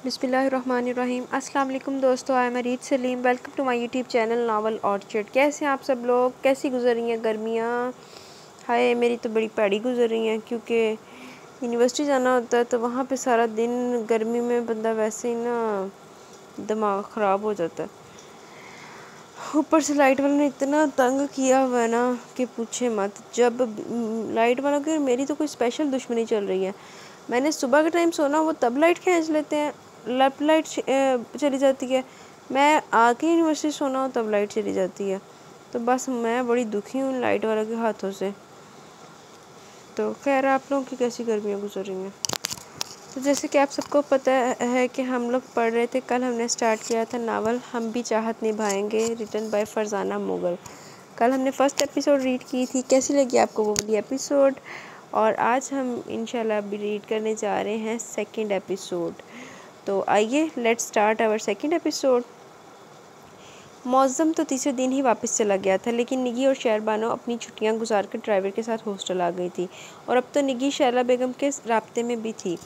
बिस्मिल्लाहिर्रहमानिर्रहीम। अस्सलाम वालेकुम दोस्तों, I am Areej Saleem. Welcome to my YouTube channel novel orchard. कैसे हैं आप सब लोग? कैसी गुजर रही हैं गर्मियाँ? हाय, मेरी तो बड़ी पैड़ी गुजर रही हैं क्योंकि यूनिवर्सिटी जाना होता है तो वहाँ पे सारा दिन गर्मी में बंदा वैसे ही ना दिमाग ख़राब हो जाता है। ऊपर से लाइट वालों ने इतना तंग किया हुआ है ना कि पूछे मत। जब लाइट वालों की मेरी तो कोई स्पेशल दुश्मनी चल रही है। मैंने सुबह के टाइम सोना, वो तब लाइट खींच लेते हैं, लब लाइट चली जाती है। मैं आके यूनिवर्सिटी सोना हो तब लाइट चली जाती है। तो बस मैं बड़ी दुखी हूँ लाइट वालों के हाथों से। तो खैर, आप लोगों की कैसी गर्मियाँ गुजर रही हैं? तो जैसे कि आप सबको पता है कि हम लोग पढ़ रहे थे, कल हमने स्टार्ट किया था नावल हम भी चाहत निभाएंगे, रिटन बाय फरजाना मुगल। कल हमने फर्स्ट एपिसोड रीड की थी। कैसी लगी आपको वो वाली एपिसोड? और आज हम इंशाल्लाह भी रीड करने जा रहे हैं सेकंड एपिसोड। तो आइए, let's start our second episode. मौज़म तो तीसरे दिन ही वापस चला गया था, लेकिन निगी और शहरबानो अपनी छुट्टियां गुजारकर ड्राइवर के साथ हॉस्टल आ गई थी। और अब तो निगी शैला बेगम के राब्ते में भी थी,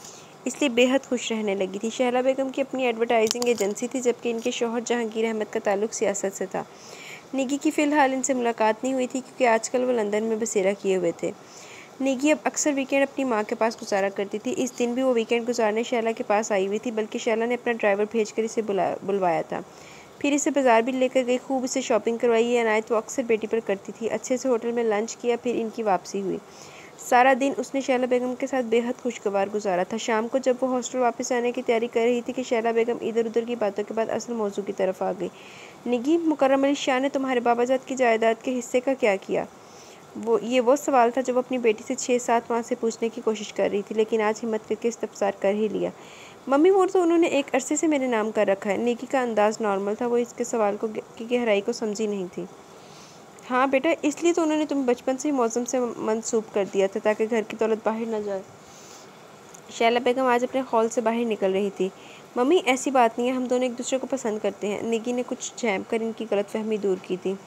इसलिए बेहद खुश रहने लगी थी। शैला बेगम की अपनी एडवर्टाइजिंग एजेंसी थी, जबकि इनके शौहर जहांगीर अहमद का ताल्लुक सियासत से था। निगी की फ़िलहाल इनसे मुलाकात नहीं हुई थी क्योंकि आजकल वो लंदन में बसेरा किए हुए थे। निगी अब अक्सर वीकेंड अपनी माँ के पास गुजारा करती थी। इस दिन भी वो वीकेंड गुजारने शैला के पास आई हुई थी, बल्कि शैला ने अपना ड्राइवर भेजकर इसे बुलवाया था। फिर इसे बाज़ार भी लेकर गई, खूब इसे शॉपिंग करवाई। ये अनायत वो अक्सर बेटी पर करती थी। अच्छे से होटल में लंच किया, फिर इनकी वापसी हुई। सारा दिन उसने शैला बेगम के साथ बेहद खुशगवार गुजारा था। शाम को जब वो हॉस्टल वापस आने की तैयारी कर रही थी कि शैला बेगम इधर उधर की बातों के बाद असल मौजू की तरफ आ गई। निगी, मुकर्रम अली शाह ने तुम्हारे बाबाजाद की जायदाद के हिस्से का क्या किया? वो सवाल था जो वो अपनी बेटी से 6-7 माह से पूछने की कोशिश कर रही थी, लेकिन आज हिम्मत करके इस्तफसार कर ही लिया। मम्मी, वो तो उन्होंने एक अरसे से मेरे नाम कर रखा है। निकी का अंदाज नॉर्मल था, वो इसके सवाल की गहराई को समझी नहीं थी। हाँ बेटा, इसलिए तो उन्होंने तुम्हें बचपन से ही मौसम से मंसूब कर दिया था ताकि घर की दौलत बाहर न जाए। शैला बेगम आज अपने हॉल से बाहर निकल रही थी। मम्मी, ऐसी बात नहीं है, हम दोनों एक दूसरे को पसंद करते हैं। निकी ने कुछ झेंप कर इनकी गलतफहमी दूर की थी।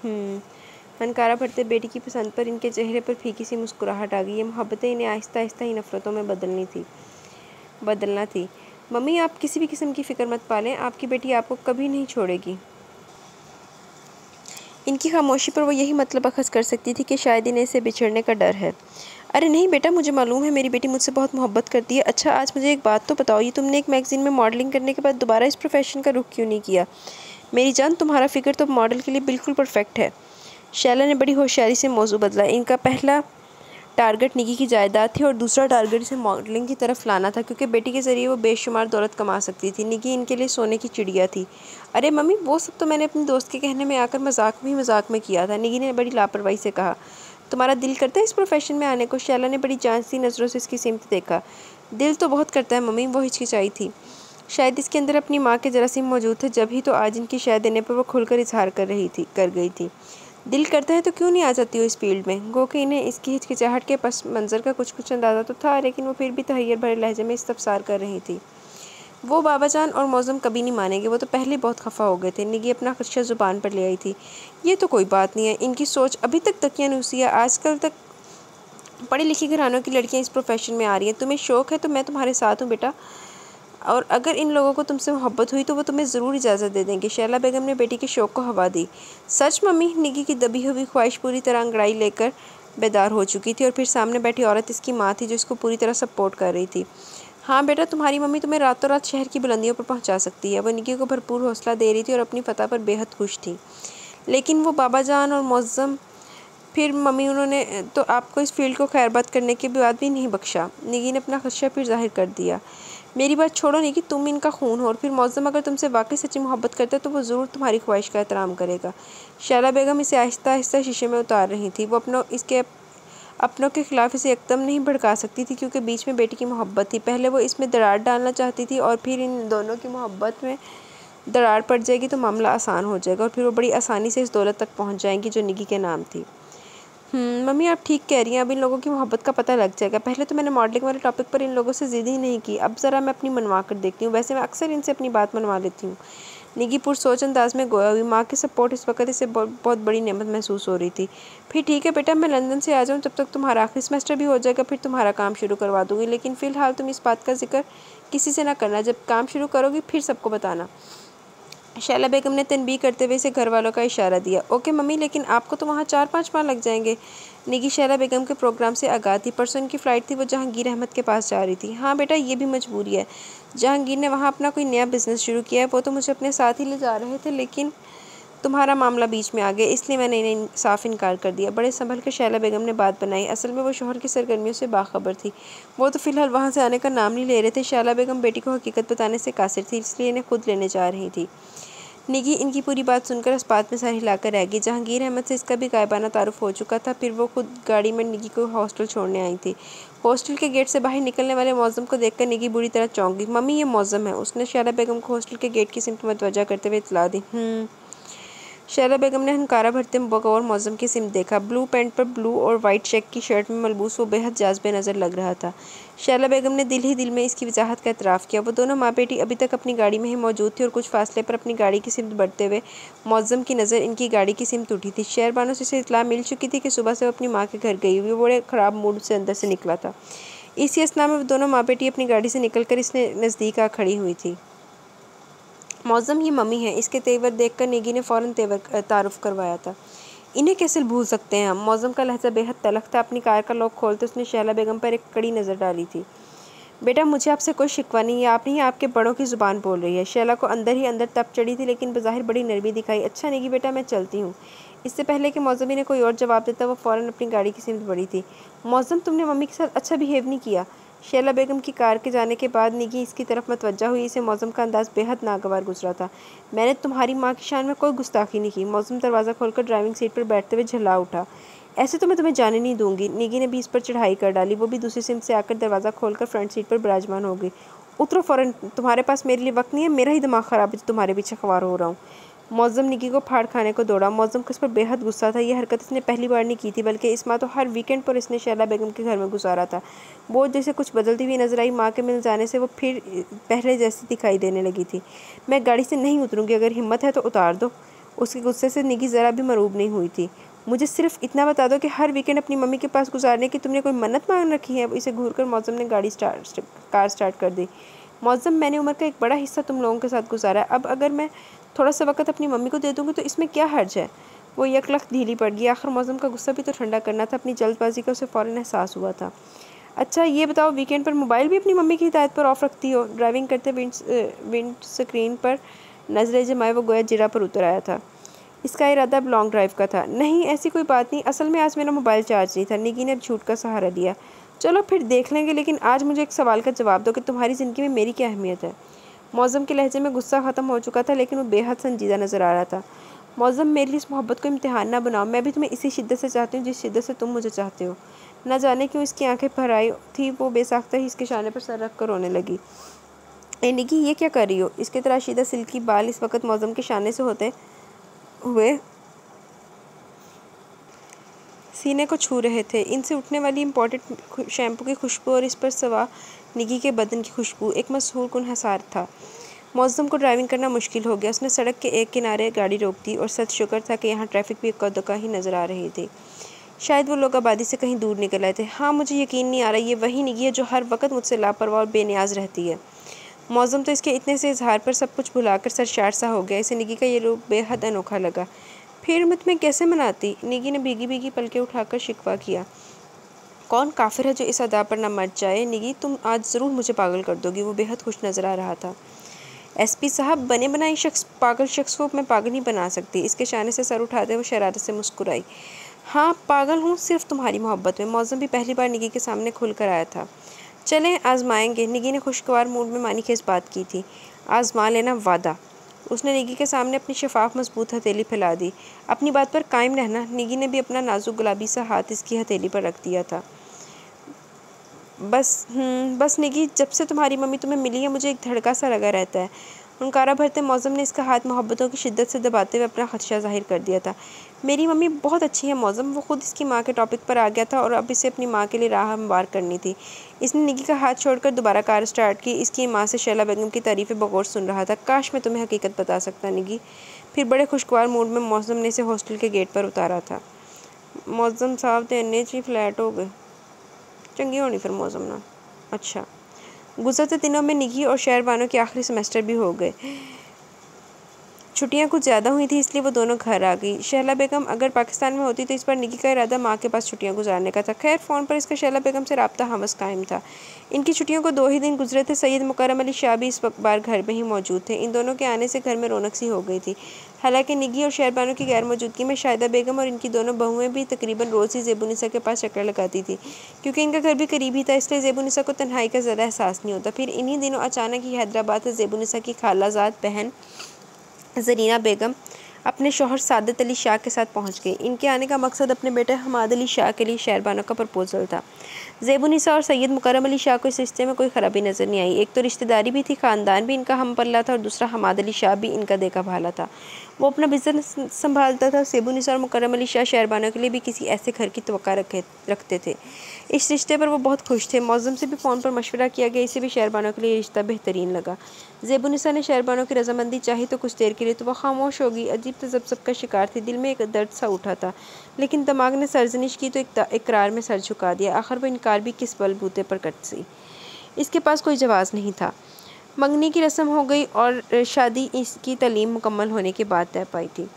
फनकारा भरते बेटी की पसंद पर इनके चेहरे पर फीकी सी मुस्कुराहट आ गई। ये मोहब्बतें इन्हें आहिस्ता आहिस्ता ही नफ़रतों में बदलना थी। मम्मी, आप किसी भी किस्म की फ़िक्र मत पालें, आपकी बेटी आपको कभी नहीं छोड़ेगी। इनकी खामोशी पर वो यही मतलब अखज़ कर सकती थी कि शायद इन्हें इससे बिछड़ने का डर है। अरे नहीं बेटा, मुझे मालूम है मेरी बेटी मुझसे बहुत मोहब्बत करती है। अच्छा, आज मुझे एक बात तो बताओ, ये तुमने एक मैगज़ीन में मॉडलिंग करने के बाद दोबारा इस प्रोफेशन का रुख क्यों नहीं किया? मेरी जान, तुम्हारा फ़िक्र तो मॉडल के लिए बिल्कुल परफेक्ट है। शैला ने बड़ी होशियारी से मौजू बदला। इनका पहला टारगेट निकी की जायदाद थी और दूसरा टारगेट इसे मॉडलिंग की तरफ लाना था, क्योंकि बेटी के ज़रिए वो बेशुमार दौलत कमा सकती थी। निकी इनके लिए सोने की चिड़िया थी। अरे मम्मी, वो सब तो मैंने अपने दोस्त के कहने में आकर मजाक में किया था। निकी ने बड़ी लापरवाही से कहा। तुम्हारा दिल करता है इस प्रोफेशन में आने को? शैला ने बड़ी जांचती नज़रों से इसकी सिमत देखा। दिल तो बहुत करता है मम्मी, वो हिचकिचाई थी। शायद इसके अंदर अपनी माँ के जरासीम मौजूद थे, जब ही तो आज इनकी शायद देने पर वो खुलकर इजहार कर गई थी। दिल करता है तो क्यों नहीं आ जाती हो इस फील्ड में? गो कि इन्हें इसकी हिचकिचाहट के पस मंज़र का कुछ अंदाज़ा तो था, लेकिन वो फिर भी तहैयर भरे लहजे में इस्तफसार कर रही थी। वो बाबाजान और मौज़म कभी नहीं मानेंगे, वो तो पहले बहुत खफा हो गए थे। निगी अपना खदशा ज़ुबान पर ले आई थी। ये तो कोई बात नहीं है, इनकी सोच अभी तक दकियानूसी है। आजकल तक पढ़ी लिखी घरानों की लड़कियां इस प्रोफेशन में आ रही हैं। तुम्हें शौक़ है तो मैं तुम्हारे साथ हूँ बेटा, और अगर इन लोगों को तुमसे मोहब्बत हुई तो वो तुम्हें ज़रूर इजाज़त दे देंगे। शैला बेगम ने बेटी के शौक़ को हवा दी। सच मम्मी? निगी की दबी हुई ख्वाहिश पूरी तरह अंगड़ाई लेकर बेदार हो चुकी थी, और फिर सामने बैठी औरत इसकी माँ थी जो इसको पूरी तरह सपोर्ट कर रही थी। हाँ बेटा, तुम्हारी मम्मी तुम्हें रातों रात शहर की बुलंदियों पर पहुँचा सकती है। वह निगी को भरपूर हौसला दे रही थी और अपनी फतह पर बेहद खुश थी। लेकिन वो बाबा जान और मौज़म, फिर मम्मी, उन्होंने तो आपको इस फील्ड को खैरबाद करने के बाद भी नहीं बख्शा। निगी ने अपना खदशा फिर जाहिर कर दिया। मेरी बात छोड़ो निगी, तुम इनका खून हो, और फिर मौज़म अगर तुमसे वाकई सच्ची मोहब्बत करता है तो वो ज़रूर तुम्हारी ख्वाहिश का एहतराम करेगा। शैला बेगम इसे आहिस्ता आहिस्ता शीशे में उतार रही थी। वो अपनों के ख़िलाफ़ इसे एकदम नहीं भड़का सकती थी, क्योंकि बीच में बेटी की मोहब्बत थी। पहले वो इसमें दरार डालना चाहती थी, और फिर इन दोनों की मोहब्बत में दरार पड़ जाएगी तो मामला आसान हो जाएगा, और फिर वो बड़ी आसानी से इस दौलत तक पहुँच जाएंगी जो निगी के नाम थी। मम्मी, आप ठीक कह रही हैं, अब इन लोगों की मोहब्बत का पता लग जाएगा। पहले तो मैंने मॉडलिंग वाले टॉपिक पर इन लोगों से ज़िद ही नहीं की, अब ज़रा मैं अपनी मनवा कर देखती हूँ। वैसे मैं अक्सर इनसे अपनी बात मनवा लेती हूँ। निगी पुरसोच अंदाज में गोया हुई। माँ की सपोर्ट इस वक्त इसे बहुत बड़ी नेमत महसूस हो रही थी। फिर ठीक है बेटा, मैं लंदन से आ जाऊँ तब तक तुम्हारा आखिरी सेमेस्टर भी हो जाएगा, फिर तुम्हारा काम शुरू करवा दूँगी। लेकिन फ़िलहाल तुम इस बात का जिक्र किसी से ना करना, जब काम शुरू करोगी फिर सबको बताना। शैला बेगम ने तनबीह करते हुए इसे घर वालों का इशारा दिया। ओके मम्मी, लेकिन आपको तो वहाँ 4-5 माह लग जाएंगे। निगी शैला बेगम के प्रोग्राम से आगाह थी। परसों इनकी फ़्लाइट थी, वो जहांगीर अहमद के पास जा रही थी। हाँ बेटा, ये भी मजबूरी है। जहांगीर ने वहाँ अपना कोई नया बिज़नेस शुरू किया है, वो तो मुझे अपने साथ ही ले जा रहे थे, लेकिन तुम्हारा मामला बीच में आ गया, इसलिए मैंने इन्हें साफ इनकार कर दिया। बड़े संभल कर शैला बेगम ने बात बनाई। असल में वो शोहर की सरगर्मियों से बाखबर थी। वो तो फ़िलहाल वहाँ से आने का नाम नहीं ले रहे थे। शैला बेगम बेटी को हकीकत बताने से कासिर थी, इसलिए इन्हें खुद लेने जा रही थी। निगी इनकी पूरी बात सुनकर अस्पात में सर हिलाकर रह गई। जहांगीर अहमद से इसका भी गायबाना तारुफ हो चुका था। फिर वो खुद गाड़ी में निगी को हॉस्टल छोड़ने आई थी। हॉस्टल के गेट से बाहर निकलने वाले मौज़म को देखकर निगी बुरी तरह चौंक गई। मम्मी, ये मौज़म है। उसने शैला बेगम को हॉस्टल के गेट की सिमत मुतवज्जा करते हुए इत्तला दी। शैला बेगम ने हंकारा भरते बगौर मौज़म की सिमत देखा। ब्लू पैंट पर ब्लू और वाइट चेक की शर्ट में मलबूस वो बेहद जाज़बे नज़र लग रहा था। शैला बेगम ने दिल ही दिल में इसकी वजाहत का एतराफ़ किया। वो दोनों माँ बेटी अभी तक अपनी गाड़ी में ही मौजूद थी और कुछ फासले पर अपनी गाड़ी की सिमत बढ़ते हुए मौज़म की नज़र इनकी गाड़ी की सिमत उठी थी। शहरबानों से इसे इत्तला मिल चुकी थी कि सुबह से वो अपनी माँ के घर गई हुई बड़े ख़राब मूड से अंदर से निकला था। इसी असना में वो दोनों माँ बेटी अपनी गाड़ी से निकलकर इसने नज़दीक आ खड़ी हुई थी। मौज़म, ये मम्मी है। इसके तेवर देखकर निगी ने फ़ौरन तेवर तारुफ करवाया था। इन्हें कैसे भूल सकते हैं हम। मौज़म का लहजा बेहद तलख था। अपनी कार का लॉक खोलते उसने शैला बेगम पर एक कड़ी नज़र डाली थी। बेटा, मुझे आपसे कोई शिकवा नहीं है, आप नहीं, आपके बड़ों की ज़ुबान बोल रही है। शैला को अंदर ही अंदर तप चढ़ी थी, लेकिन बज़ाहिर बड़ी नरमी दिखाई। अच्छा निगी बेटा, मैं चलती हूँ। इससे पहले कि मौज़मी ने कोई और जवाब देता, वो फ़ौरन अपनी गाड़ी की सिमत बढ़ी थी। मौज़म, तुमने मम्मी के साथ अच्छा बिहेव नहीं किया। शैला बेगम की कार के जाने के बाद निगी इसकी तरफ मतवज्जा हुई। इसे मौज़म का अंदाज़ बेहद नागवार गुजरा था। मैंने तुम्हारी माँ की शान में कोई गुस्ताखी नहीं की। मौज़म दरवाज़ा खोलकर ड्राइविंग सीट पर बैठते हुए झल्ला उठा। ऐसे तो मैं तुम्हें जाने नहीं दूंगी। निगी ने भी इस पर चढ़ाई कर डाली। वो भी दूसरी सिमत से आकर दरवाज़ा खोलकर फ्रंट सीट पर विराजमान हो गई। उतरो फ़ौरन, तुम्हारे पास मेरे लिए वक्त नहीं है। मेरा ही दिमाग ख़राब है, तुम्हारे पीछे ख्वार हो रहा हूँ। मौज़म निगी को फाड़ खाने को दौड़ा। मौज़म को इस पर बेहद गुस्सा था। यह हरकत इसने पहली बार नहीं की थी, बल्कि इस माह तो हर वीकेंड पर इसने शैला बेगम के घर में गुजारा था। वो जैसे कुछ बदलती हुई नजर आई। माँ के मिल जाने से वो फिर पहले जैसी दिखाई देने लगी थी। मैं गाड़ी से नहीं उतरूँगी, अगर हिम्मत है तो उतार दो। उसके गुस्से से निगी ज़रा भी मरूब नहीं हुई थी। मुझे सिर्फ इतना बता दो कि हर वीकेंड अपनी मम्मी के पास गुजारने की तुमने कोई मन्नत मांग रखी है। इसे घूरकर मौज़म ने कार स्टार्ट कर दी। मौज़म, मैंने उम्र का एक बड़ा हिस्सा तुम लोगों के साथ गुजारा है। अब अगर मैं थोड़ा सा वक्त अपनी मम्मी को दे दूँगी तो इसमें क्या हर्ज है। वो यकलख ढीली पड़ गई। आखिर मौज़म का गुस्सा भी तो ठंडा करना था। अपनी जल्दबाजी का उसे फ़ौरन एहसास हुआ था। अच्छा ये बताओ, वीकेंड पर मोबाइल भी अपनी मम्मी की हिदायत पर ऑफ रखती हो। ड्राइविंग करते विंड स्क्रीन पर नज़रें जमाए वो गोया जिरा पर उतर आया था। इसका इरादा अब लॉन्ग ड्राइव का था। नहीं, ऐसी कोई बात नहीं, असल में आज मेरा मोबाइल चार्ज नहीं था। निगी ने अब झूठ का सहारा दिया। चलो फिर देख लेंगे, लेकिन आज मुझे एक सवाल का जवाब दो कि तुम्हारी ज़िंदगी में मेरी क्या अहमियत है। मौज़म के लहजे में गुस्सा ख़त्म हो चुका था, लेकिन वो बेहद संजीदा नज़र आ रहा था। मौज़म, मेरे लिए इस मोहब्बत को इम्तिहान ना बनाओ। मैं भी तुम्हें इसी शिद्दत से चाहती हूँ जिस शिद्दत से तुम मुझे चाहते हो। न जाने क्यों इसकी आंखें भर आई थी। वो बेसाख्ता ही इसके शाने पर सर रख कर रोने लगी। ए निगी, ये क्या कर रही हो। इसके तराशीदा सिल्की बाल इस वक्त मौज़म के शाने से होते हुए सीने को छू रहे थे। इनसे उठने वाली इम्पोर्टेड शैम्पू की खुशबू और इस पर सवा निगी के बदन की खुशबू एक मशहूर कुन हसार था। मौज़म को ड्राइविंग करना मुश्किल हो गया। उसने सड़क के एक किनारे गाड़ी रोक दी और सच शुक्र था कि यहाँ ट्रैफिक भी इक्का दुक्का ही नज़र आ रही थी। शायद वो लोग आबादी से कहीं दूर निकल आए थे। हाँ, मुझे यकीन नहीं आ रहा ये वही निगी है जो हर वक्त मुझसे लापरवाह और बेनियाज रहती है। मौज़म तो इसके इतने से इजहार पर सब कुछ भुलाकर सरशार सा हो गया। इसे निगी का ये रूप बेहद अनोखा लगा। फिर मैं तुम्हें कैसे मनाती। निगी ने भीगी भीगी पलकें उठाकर शिकवा किया। कौन काफिर है जो इस अदा पर न मर जाए। निगी, तुम आज ज़रूर मुझे पागल कर दोगी। वो बेहद खुश नज़र आ रहा था। एसपी साहब, बने बनाई पागल शख्स को मैं पागल नहीं बना सकती। इसके शाने से सर उठाते वो शरारत से मुस्कुराई। हाँ, पागल हूँ सिर्फ तुम्हारी मोहब्बत में। मौज़म भी पहली बार निगी के सामने खुल कर आया था। चलें आजमाएंगे। निगी ने खुशगवार मूड में मानी खेस बात की थी। आजमा लेना, वादा। उसने निगी के सामने अपनी शफाफ मजबूत हथेली फैला दी। अपनी बात पर कायम रहना। निगी ने भी अपना नाजुक गुलाबी सा हाथ इसकी हथेली पर रख दिया था। बस निगी, जब से तुम्हारी मम्मी तुम्हें मिली है मुझे एक धड़का सा लगा रहता है। हुंकारा भरते मौज़म ने इसका हाथ मोहब्बतों की शिद्दत से दबाते हुए अपना खदशा जाहिर कर दिया था। मेरी मम्मी बहुत अच्छी है मौज़म। वो खुद इसकी माँ के टॉपिक पर आ गया था और अब इसे अपनी माँ के लिए राह हमवार करनी थी। इसने निगी का हाथ छोड़कर दोबारा कार स्टार्ट की। इसकी माँ से शैला बेगम की तारीफ़ें बगौर सुन रहा था। काश मैं तुम्हें हकीकत बता सकता निगी। फिर बड़े खुशगवार मूड में मौज़म ने इसे हॉस्टल के गेट पर उतारा था। मौज़म साहब तो इन्ने च फ्लैट हो गए। चंगी होनी फिर मौज़म ना। अच्छा, गुज़रते दिनों में निगी और शहरबानो के आखिरी सेमेस्टर भी हो गए। छुट्टियां कुछ ज़्यादा हुई थी, इसलिए वो दोनों घर आ गई। शहला बेगम अगर पाकिस्तान में होती तो इस बार निकी का इरादा माँ के पास छुट्टियां गुजारने का था। खैर, फ़ोन पर इसका शहला बेगम से रब्ता हमस कायम था। इनकी छुट्टियों को 2 ही दिन गुजरे थे। सैयद मुकर्रम अली शाह भी इस बार घर में ही मौजूद थे। इन दोनों के आने से घर में रौनक सी हो गई थी। हालांकि निगी और शहरबानो की गैर मौजूदगी में शाहिदा बेगम और इनकी दोनों बहुएं भी तकरीबन रोज़ ही ज़ेबुनिसा के पास चक्कर लगाती थी। क्योंकि इनका घर भी करीब ही था, इसलिए ज़ेबुनिसा को तन्हाई का ज़्यादा एहसास नहीं होता। फिर इन्हीं दिनों अचानक ही हैदराबाद से ज़ेबुनिसा की खालाजाद बहन ज़रीना बेगम अपने शौहर सादत अली शाह के साथ पहुंच गई। इनके आने का मकसद अपने बेटे हमाद अली शाह के लिए शहरबानो का प्रपोज़ल था। ज़ेबुनिसा और सैयद मुकर्रम अली शाह को इस रिश्ते में कोई ख़राबी नज़र नहीं आई। एक तो रिश्तेदारी भी थी, ख़ानदान भी इनका हम पल्ला था, और दूसरा हमाद अली शाह भी इनका देखा भाला था। वो अपना बिज़नेस संभालता था। ज़ेबुनिसा और मुकर्रम अली शाह शहरबानो के लिए भी किसी ऐसे घर की तवक्का रखते थे। इस रिश्ते पर वो बहुत खुश थे। मौज़म से भी फ़ोन पर मशवरा किया गया, इसे भी शहरबानो के लिए रिश्ता बेहतरीन लगा। ज़ेबुनिसा ने शहरबानो की रजामंदी चाही तो कुछ देर के लिए तो वह खामोश हो गई। अजीब तजब्ज़ुब का शिकार थी। दिल में एक दर्द सा उठा था, लेकिन दिमाग ने सरजनिश की तो इकरार में सर झुका दिया। आखिर वो इनकार भी किस बलबूते पर कर सी। इसके पास कोई जवाब नहीं था। मंगनी की रस्म हो गई और शादी इसकी तालीम मुकम्मल होने के बाद तय पाई थी।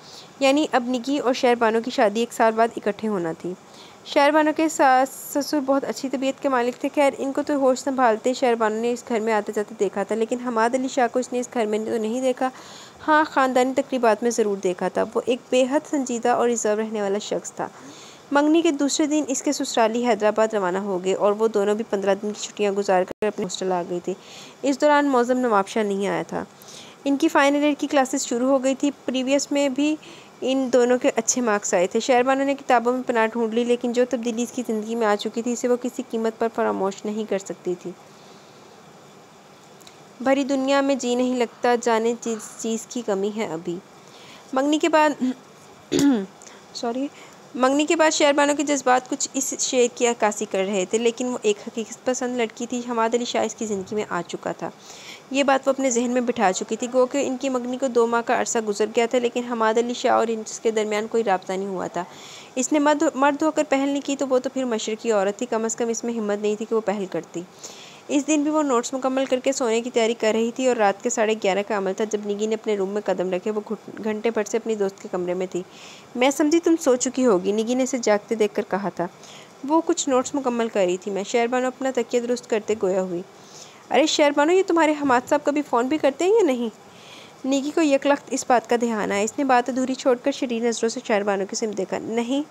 यानी अब निकी और शहरबानो की शादी 1 साल बाद इकट्ठे होना थी। शहरबानो के सास ससुर बहुत अच्छी तबीयत के मालिक थे। खैर, इनको तो होश संभालते शहरबानो ने इस घर में आते जाते देखा था, लेकिन हमाद अली शाह को इसने इस घर में तो नहीं देखा। हाँ, ख़ानदानी तकरीबात में ज़रूर देखा था। वो एक बेहद संजीदा और रिजर्व रहने वाला शख्स था। मंगनी के दूसरे दिन इसके ससुराली हैदराबाद रवाना हो गए और वो दोनों भी 15 दिन की छुट्टियां गुजार कर अपने हॉस्टल आ गई थी। इस दौरान मौज़म नवाबशाह नहीं आया था। इनकी फाइनल ईयर की क्लासेस शुरू हो गई थी। प्रीवियस में भी इन दोनों के अच्छे मार्क्स आए थे। शहरबानो ने किताबों में पनाह ढूंढ ली, लेकिन जो तब्दीली इसकी ज़िंदगी में आ चुकी थी इसे वो किसी कीमत पर फरामोश नहीं कर सकती थी। भरी दुनिया में जी नहीं लगता, जाने चीज़ की कमी है अभी। मंगनी के बाद मंगनी के बाद शहरबानो के जज्बात कुछ इस शेर की अक्कासी कर रहे थे, लेकिन वो एक हकीकत पसंद लड़की थी। हमाद अली शाह इसकी ज़िंदगी में आ चुका था। ये बात वो अपने जहन में बिठा चुकी थी। गो कि इनकी मंगनी को 2 माह का अरसा गुजर गया था, लेकिन हमाद अली शाह और इसके दरमियान कोई राब्ता नहीं हुआ था। इसने मर्द होकर पहल नहीं की तो वो तो फिर मशरकी औरत थी। कम अज़ कम इसमें हिम्मत नहीं थी कि वो पहल करती। इस दिन भी वो नोट्स मुकम्मल करके सोने की तैयारी कर रही थी और रात के 11:30 का अमल था जब निगी ने अपने रूम में कदम रखे। वो घंटे भर से अपनी दोस्त के कमरे में थी। मैं समझी तुम सो चुकी होगी, निगी ने इसे जागते देखकर कहा था। वो कुछ नोट्स मुकम्मल कर रही थी। मैं शहरबानो अपना तकिया दुरुस्त करते गोया हुई। अरे शहरबानो, ये तुम्हारे हमाद साहब कभी फ़ोन भी करते हैं या नहीं? निगी को यकलख्त इस बात का ध्यान आया। इसने बात अधूरी छोड़कर शरीर नज़रों से शहरबानो की सिमत देखा। नहीं।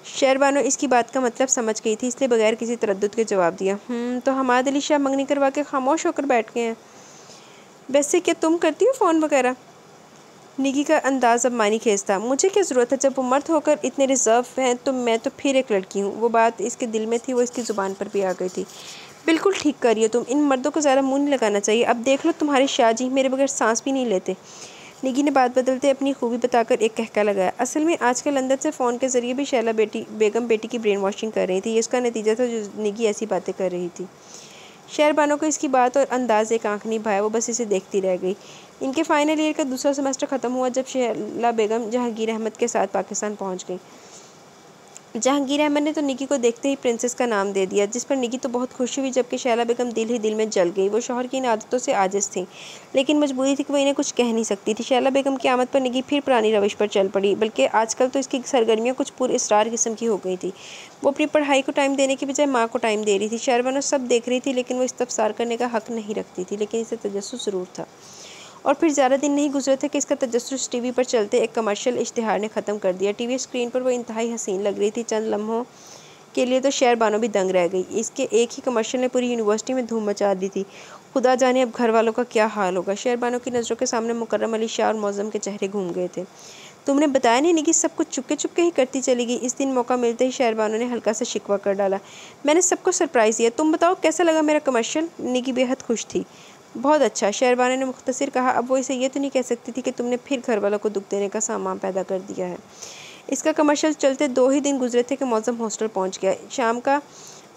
शहरबानो इसकी बात का मतलब समझ गई थी, इसलिए बगैर किसी तरद्दुद के जवाब दिया। तो हमाद अली शाह मंगनी करवा के खामोश होकर बैठ गए हैं। वैसे क्या तुम करती हो फ़ोन वगैरह? निगी का अंदाज़ अब मानी खेज था। मुझे क्या ज़रूरत है, जब वो मर्द होकर इतने रिजर्व हैं तो मैं तो फिर एक लड़की हूँ। वो बात इसके दिल में थी, वो इसकी ज़ुबान पर भी आ गई थी। बिल्कुल ठीक कर रही हो तुम। इन मर्दों को ज़्यादा मुँह नहीं लगाना चाहिए। अब देख लो, तुम्हारे शाह जी मेरे बगैर सांस भी नहीं लेते। निगी ने बात बदलते अपनी खूबी बताकर एक कहका लगाया। असल में आजकल लंदन से फ़ोन के ज़रिए भी शैला बेगम बेटी की ब्रेन वॉशिंग कर रही थी। ये इसका नतीजा था जो निगी ऐसी बातें कर रही थी। शहरबानो को इसकी बात और अंदाज एक आंख नहीं भाया। वो बस इसे देखती रह गई। इनके फाइनल ईयर का दूसरा सेमेस्टर ख़त्म हुआ जब शैला बेगम जहांगीर अहमद के साथ पाकिस्तान पहुँच गई। जहांगीर अहमद ने तो निकी को देखते ही प्रिंसेस का नाम दे दिया, जिस पर निकी तो बहुत खुश हुई, जबकि शैला बेगम दिल ही दिल में जल गई। वो शौहर की इन आदतों से आजिज़ थी, लेकिन मजबूरी थी कि वो इन्हें कुछ कह नहीं सकती थी। शैला बेगम की आमद पर निकी फिर पुरानी रविश पर चल पड़ी, बल्कि आजकल तो इसकी सरगर्मियाँ कुछ पुरअसरार किस्म की हो गई थी। वो अपनी पढ़ाई को टाइम देने की बजाय माँ को टाइम दे रही थी। शहरबानो सब देख रही थी, लेकिन वो इस्तफसार करने का हक़ नहीं रखती थी, लेकिन इसे तजस्सुस ज़रूर था। और फिर ज़्यादा दिन नहीं गुजरे थे कि इसका तजस्सुस टीवी पर चलते एक कमर्शियल इश्तिहार ने ख़त्म कर दिया। टीवी स्क्रीन पर वो इंतहाई हसीन लग रही थी। चंद लम्हों के लिए तो शहरबानो भी दंग रह गई। इसके एक ही कमर्शियल ने पूरी यूनिवर्सिटी में धूम मचा दी थी। खुदा जाने अब घर वालों का क्या हाल होगा। शहरबानो की नज़रों के सामने मुकर्रम अली शाह और मौज़म के चेहरे घूम गए थे। तुमने बताया नहीं निकी, सब कुछ चुपके चुपके ही करती चली गई। इस दिन मौका मिलते ही शहरबानो ने हल्का सा शिकवा कर डाला। मैंने सबको सरप्राइज़ दिया। तुम बताओ कैसा लगा मेरा कमर्शियल? निकी बेहद खुश थी। बहुत अच्छा, शहरबानो ने मुख्तसर कहा। अब वो इसे ये तो नहीं कह सकती थी कि तुमने फिर घर वालों को दुख देने का सामान पैदा कर दिया है। इसका कमर्शियल चलते 2 ही दिन गुजरे थे कि मौज़म हॉस्टल पहुंच गया। शाम का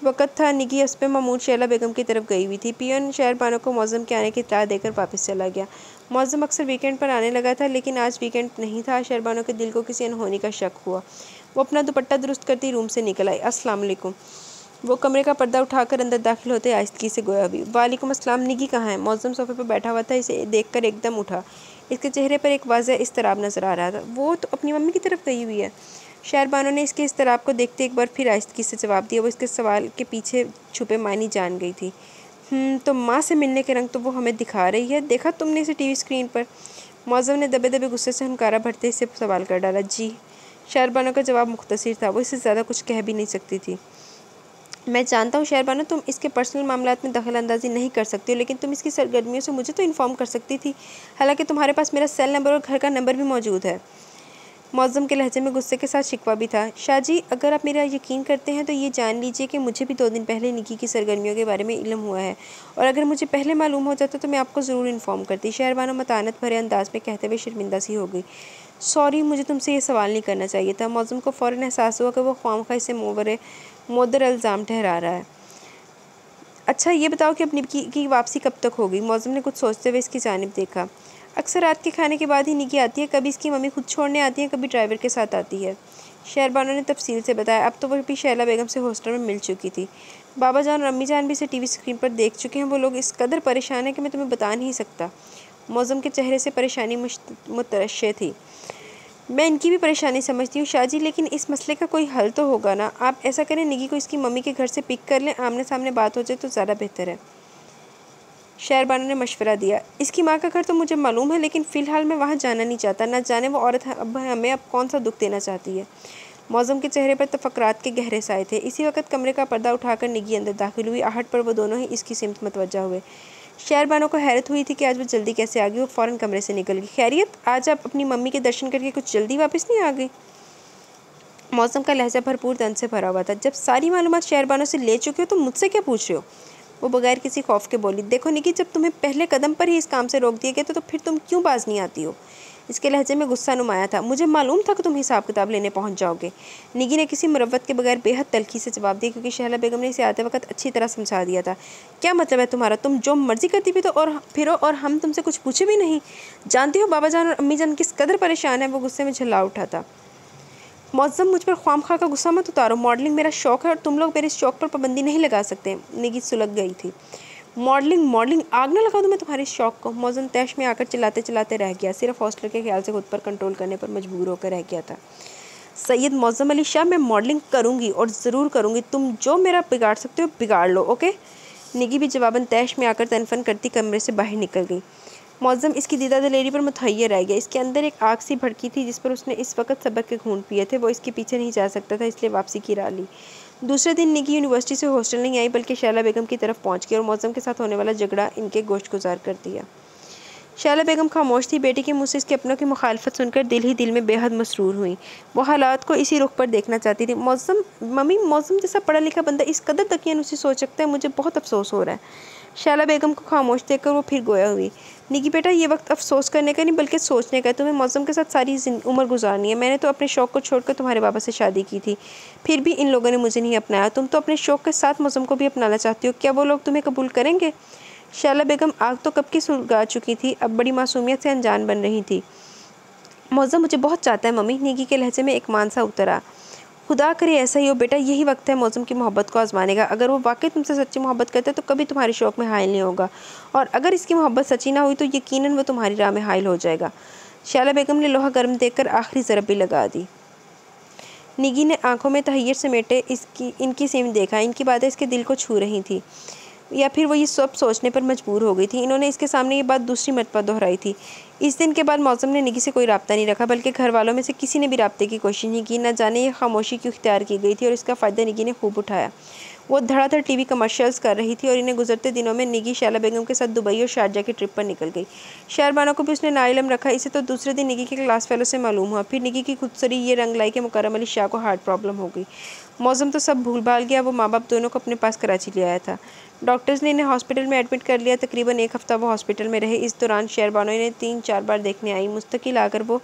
वक़्त था। निगी हस्बे मामूल शैला बेगम की तरफ गई हुई थी। पियन शहरबानो को मौज़म के आने की इत्तला देकर वापस चला गया। मौज़म अक्सर वीकेंड पर आने लगा था, लेकिन आज वीकेंड नहीं था। शहरबानो के दिल को किसी अनहोनी का शक हुआ। वो अपना दुपट्टा दुरुस्त करती रूम से निकल आई। अस्सलाम वालेकुम। वो कमरे का पर्दा उठाकर अंदर दाखिल होते आहिस्तगी से गोया भी। वालेकुम अस्सलाम, निगी कहाँ है? मौज़म सोफ़े पर बैठा हुआ था, इसे देखकर एकदम उठा। इसके चेहरे पर एक वाज़ह इज़्तिराब नज़र आ रहा था। वो तो अपनी मम्मी की तरफ गई हुई है। शहरबानो ने इसके इज़्तिराब को देखते एक बार फिर आहिस्तगी से जवाब दिया। वो इसके सवाल के पीछे छुपे मानी जान गई थी। तो माँ से मिलने के रंग तो वो हमें दिखा रही है, देखा तुमने इसे टीवी स्क्रीन पर? मौज़म ने दबे दबे गुस्से से हुनकारा भरते इससे सवाल कर डाला। जी। शहरबानो का जवाब मुख्तसर था, वो इससे ज़्यादा कुछ कह भी नहीं सकती थी। मैं जानता हूँ शहरबानो, तुम इसके पर्सनल मामलात में दखल अंदाजी नहीं कर सकती हो, लेकिन तुम इसकी सरगर्मियों से मुझे तो इन्फॉर्म कर सकती थी। हालांकि तुम्हारे पास मेरा सेल नंबर और घर का नंबर भी मौजूद है। मौज़म के लहजे में गुस्से के साथ शिकवा भी था। शाहजी, अगर आप मेरा यकीन करते हैं तो ये जान लीजिए कि मुझे भी 2 दिन पहले निकी की सरगर्मियों के बारे में इल्म हुआ है, और अगर मुझे पहले मालूम हो जाता तो मैं आपको ज़रूर इन्फॉर्म करती। शहरबानो मतानत भरे अंदाज में कहते हुए शर्मिंदा सी हो गई। सॉरी, मुझे तुमसे ये सवाल नहीं करना चाहिए था। मौज़म को फ़ौरन एहसास हुआ कि वो ख्वामखा इसे मोदर इल्ज़ाम ठहरा रहा है। अच्छा ये बताओ कि अपनी की वापसी कब तक होगी? मौज़म ने कुछ सोचते हुए इसकी जानिब देखा। अक्सर रात के खाने के बाद ही निकी आती है, कभी इसकी मम्मी खुद छोड़ने आती है, कभी ड्राइवर के साथ आती है। शहरबानो ने तफसील से बताया। अब तो वह भी शैला बेगम से हॉस्टल में मिल चुकी थी। बाबा जान और अम्मी जान भी इसे टीवी स्क्रीन पर देख चुके हैं। वो लोग इस कदर परेशान हैं कि मैं तुम्हें बता नहीं सकता। मौज़म के चेहरे से परेशानी मुतरश्शे थी। मैं इनकी भी परेशानी समझती हूँ शाहजी, लेकिन इस मसले का कोई हल तो होगा ना। आप ऐसा करें, निगी को इसकी मम्मी के घर से पिक कर लें, आमने सामने बात हो जाए तो ज़्यादा बेहतर है। शहरबानो ने मशवरा दिया। इसकी माँ का घर तो मुझे मालूम है, लेकिन फ़िलहाल मैं वहाँ जाना नहीं चाहता। ना जाने वो औरत अब हमें अब कौन सा दुख देना चाहती है। मौज़म के चेहरे पर तफक्रात के गहरे साए थे। इसी वक्त कमरे का पर्दा उठाकर निगी अंदर दाखिल हुई। आहट पर वो दोनों ही इसकी सिमत मतवज्जा हुए। शहरबानो को हैरत हुई थी कि आज वो जल्दी कैसे आ गई। वो फ़ौरन कमरे से निकल गई। खैरियत, आज आप अपनी मम्मी के दर्शन करके कुछ जल्दी वापस नहीं आ गई? मौसम का लहजा भरपूर दंड से भरा हुआ था। जब सारी मालूमात शहरबानो से ले चुके हो तो मुझसे क्या पूछ रहे हो? वो बगैर किसी खौफ के बोली। देखो निकी, जब तुम्हें पहले कदम पर ही इस काम से रोक दिया गया तो फिर तुम क्यों बाज नहीं आती हो? इसके लहजे में गुस्सा नुमाया था। मुझे मालूम था कि तुम हिसाब किताब लेने पहुंच जाओगे। निगी ने किसी मुरव्वत के बगैर बेहद तल्खी से जवाब दिया, क्योंकि शहला बेगम ने इसे आते वक्त अच्छी तरह समझा दिया था। क्या मतलब है तुम्हारा? तुम जो मर्जी करती भी तो और फिरो, और हम तुमसे कुछ पूछे भी नहीं। जानती हो बाबा जान और अम्मी जान किस कदर परेशान है। वो गुस्से में झल्ला उठा था। मौज़म, मुझ पर ख्वामखा का गुस्सा मत उतारो। मॉडलिंग मेरा शौक़ है और तुम लोग मेरे इस शौक़ पर पाबंदी नहीं लगा सकते। निगी सुलग गई थी। मॉडलिंग आग न लगा दूँ मैं तुम्हारे इस शौक़ को। मौज़म तैश में आकर चिल्लाते चिल्लाते रह गया। सिर्फ हॉस्टल के ख्याल से खुद पर कंट्रोल करने पर मजबूर होकर रह गया था। सैयद मौज़म अली शाह, मैं मॉडलिंग करूँगी और ज़रूर करूँगी। तुम जो मेरा बिगाड़ सकते हो बिगाड़ लो, ओके? निगी भी जवाबन तैश में आकर तनफन करती कमरे से बाहर निकल गई। मौज़म इसकी दीदा दिलेरी पर मुतहय्यर रह गया। इसके अंदर एक आग सी भड़की थी जिस पर उसने इस वक्त सबक के खून पिए थे। वो इसके पीछे नहीं जा सकता था, इसलिए वापसी की राह ली। दूसरे दिन निगी यूनिवर्सिटी से हॉस्टल नहीं आई, बल्कि शैला बेगम की तरफ पहुंच गई और मौज़म के साथ होने वाला झगड़ा इनके गोश्त गुजार कर दिया। शैला बेगम खामोश थी। बेटी के मुँह से इसके अपनों की मुखालफत सुनकर दिल ही दिल में बेहद मसरूर हुई। वो हालात को इसी रुख पर देखना चाहती थी। मौज़म जैसा पढ़ा लिखा बंदा इस कदर दकियानूसी सोच सकता है, मुझे बहुत अफसोस हो रहा है। शैला बेगम को खामोश देखकर वो फिर गोया हुई। निगी बेटा, ये वक्त अफसोस करने का नहीं बल्कि सोचने का है। तुम्हें मौज़म के साथ सारी उम्र गुजारनी है। मैंने तो अपने शौक़ को छोड़कर तुम्हारे बाबा से शादी की थी, फिर भी इन लोगों ने मुझे नहीं अपनाया। तुम तो अपने शौक़ के साथ मौज़म को भी अपनाना चाहती हो। क्या वो लोग तुम्हें कबूल करेंगे? शैला बेगम आग तो कब की सुलगा चुकी थी, अब बड़ी मासूमियत से अनजान बन रही थी। मौज़म मुझे बहुत चाहता है मम्मी। निगी के लहजे में एक मान सा उतरा। खुदा करे ऐसा ही हो बेटा। यही वक्त है मौज़म की मोहब्बत को आजमाने का। अगर वो वाकई तुमसे सच्ची मोहब्बत करता है तो कभी तुम्हारे शौक़ में हायल नहीं होगा, और अगर इसकी मोहब्बत सच्ची ना हुई तो यकीनन वो तुम्हारी राह में हायल हो जाएगा। शैला बेगम ने लोहा गर्म देखकर आखिरी ज़रब भी लगा दी। निगी ने आंखों में तहय्युर समेटे इनकी सिम देखा। इनकी बातें इसके दिल को छू रही थी, या फिर वो ये सब सोचने पर मजबूर हो गई थी। इन्होंने इसके सामने ये बात दूसरी मरतबा दोहराई थी। इस दिन के बाद मौज़म ने निगी से कोई रब्ता नहीं रखा, बल्कि घर वालों में से किसी ने भी रब्ते की कोशिश नहीं की। न जाने ये खामोशी क्यों इख्तियार की गई थी, और इसका फ़ायदा निगी ने खूब उठाया। वो धड़ाधड़ टीवी कमर्शियल्स कर रही थी, और इन्हें गुजरते दिनों में निगी शैला बेगम के साथ दुबई और शारजा की ट्रिप पर निकल गई। शहरबानो को भी उसने नाइलम रखा। इसे तो दूसरे दिन निगी के क्लास फेलो से मालूम हुआ। फिर निगी की खुदसरी ये रंग लाई कि मुकर्रम अली शाह को हार्ट प्रॉब्लम हो गई। मौज़म तो सब भूल भाल गया। वो माँ बाप दोनों को अपने पास कराची ले आया था। डॉक्टर्स ने इन्हें हॉस्पिटल में एडमिट कर लिया। तकरीबन 1 हफ़्ता वो हॉस्पिटल में रहे। इस दौरान शहरबानो इन्हें 3-4 बार देखने आई। मुस्तकिल आकर वो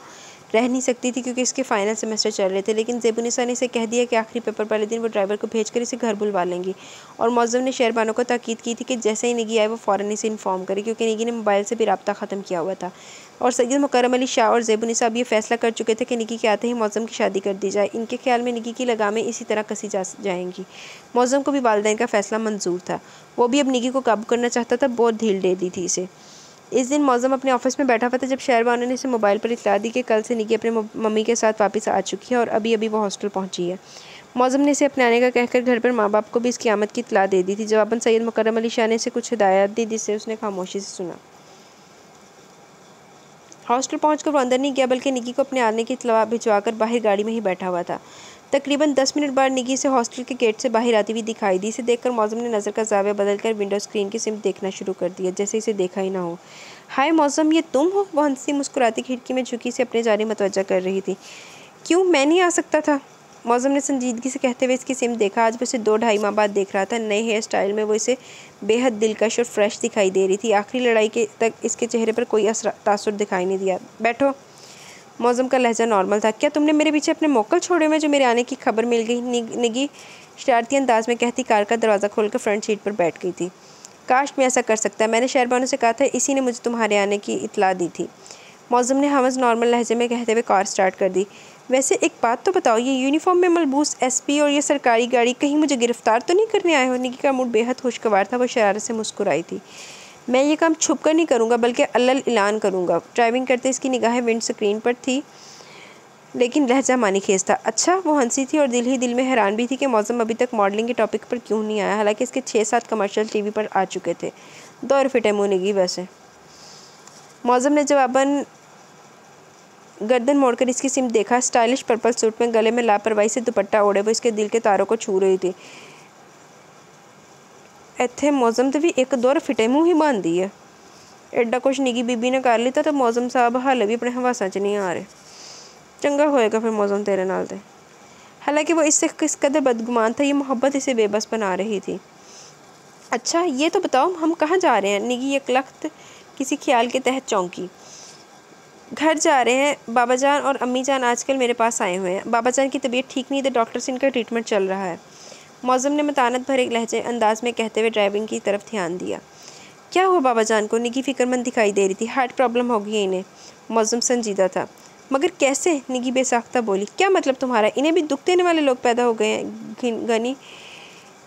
रह नहीं सकती थी क्योंकि इसके फाइनल सेमेस्टर चल रहे थे, लेकिन ज़ेबुनिसा ने इसे कह दिया कि आखिरी पेपर वाले दिन वो ड्राइवर को भेजकर इसे घर बुलवा लेंगी। और मौज़म ने शहरबानों को ताकीद की थी कि जैसे ही निगी आए वो फ़ौरन इसे इन्फॉर्म करे, क्योंकि निगी ने मोबाइल से भी रब्ता ख़त्म किया हुआ था। और सैयद मुकर्रम अली शाह और ज़ेबुनिसा अब ये फैसला कर चुके थे कि निगी के आते ही मौज़म की शादी कर दी जाए। इनके ख्याल में निगी की लगामें इसी तरह कसी जाएंगी। मौज़म को भी वालिदैन का फ़ैसला मंजूर था। वो भी अब निगी को काबू करना चाहता था, बहुत ढील दे दी थी इसे। इस दिन मौज़म अपने ऑफिस में बैठा हुआ था जब शहरबानों ने इसे मोबाइल पर इतला दी कि कल से निगी अपने मम्मी के साथ वापस आ चुकी है और अभी अभी वो हॉस्टल पहुंची है। मौज़म ने इसे अपने आने का कहकर घर पर माँ बाप को भी इसकी आमद की इतला दे दी थी। जवाबन सैयद मुकर्रम अली शाह ने इसे कुछ हिदायत दी, जिससे उसने खामोशी से सुना। हॉस्टल पहुंचकर वो अंदर नहीं गया, बल्कि निगी को अपने आने की इतला भिजवाकर बाहर गाड़ी में ही बैठा हुआ था। तकरीबन 10 मिनट बाद निगी से हॉस्टल के गेट से बाहर आती हुई दिखाई दी। इसे देखकर मौज़म ने नज़र का ज़ाविया बदलकर विंडो स्क्रीन की सिम देखना शुरू कर दिया, जैसे इसे देखा ही ना हो। हाय मौज़म, ये तुम हो? वो हंसी मुस्कुराती खिड़की में झुकी से अपने जानिब मतवज्जा कर रही थी। क्यों, मैं नहीं आ सकता था? मौज़म ने संजीदगी से कहते हुए इसकी सिम देखा। आज वो इसे 2-2.5 माह बाद देख रहा था। नए हेयर स्टाइल में वो इसे बेहद दिलकश और फ्रेश दिखाई दे रही थी। आखिरी लड़ाई के तक इसके चेहरे पर कोई तासुर दिखाई नहीं दिया। बैठो। मौज़म का लहजा नॉर्मल था। क्या तुमने मेरे पीछे अपने मोक्कल छोड़े हुए जो मेरे आने की खबर मिल गई? निगी शरारती अंदाज में कहती कार का दरवाज़ा खोलकर फ्रंट सीट पर बैठ गई थी। काश मैं ऐसा कर सकता। मैंने शहरबानों से कहा था, इसी ने मुझे तुम्हारे आने की इतला दी थी। मौज़म ने हमज़ नॉर्मल लहजे में कहते हुए कार स्टार्ट कर दी। वैसे एक बात तो बताओ, ये यूनिफॉर्म में मलबूस एसपी और ये सरकारी गाड़ी कहीं मुझे गिरफ्तार तो नहीं करने आए हो? निकी का मूड बेहद खुशगवार था। वो शरारत से मुस्कुराई थी। मैं ये काम छुप कर नहीं करूँगा, बल्कि अल्ल ऐलान करूँगा। ड्राइविंग करते इसकी निगाहें विंड स्क्रीन पर थी, लेकिन लहजा मानीखेज था। अच्छा, वो हंसी थी और दिल ही दिल में हैरान भी थी कि मौज़म अभी तक मॉडलिंग के टॉपिक पर क्यों नहीं आया, हालांकि इसके 6-7 कमर्शियल टीवी पर आ चुके थे। दौर फिटे मुँह निगी। वैसे मौज़म ने जवाबन गर्दन मोड़कर इसकी सिम देखा। स्टाइलिश पर्पल सूट में गले में लापरवाही से दुपट्टा ओढ़े वो इसके दिल के तारों को छू रही थी। इत्थे मौज़म तो भी एक दौर फिटे मुँह ही बांधी है। एडा कुछ निगी बीबी ने कर लिता तो मौज़म साहब हाले भी अपने हवासा च नहीं आ रहे। चंगा होएगा फिर मौज़म तेरे नाल ते। हालांकि वो इससे किस कदर बदगुमान था, ये मोहब्बत इसे बेबस बना रही थी। अच्छा ये तो बताओ, हम कहाँ जा रहे हैं? निगी एक लख्त किसी ख्याल के तहत चौंकी। घर जा रहे हैं। बाबा जान और अम्मी जान आजकल मेरे पास आए हुए हैं। बाबा जान की तबीयत ठीक नहीं है, तो डॉक्टर से इनका ट्रीटमेंट चल रहा है। मौज़म ने मतानत भरे लहजे अंदाज में कहते हुए ड्राइविंग की तरफ ध्यान दिया। क्या हुआ बाबा जान को? निगी फिक्रमंद दिखाई दे रही थी। हार्ट प्रॉब्लम हो गई है इन्हें। मौज़म संजीदा था। मगर कैसे? निगी बेसाख्ता बोली। क्या मतलब तुम्हारा? इन्हें भी दुख देने वाले लोग पैदा हो गए हैं। गनी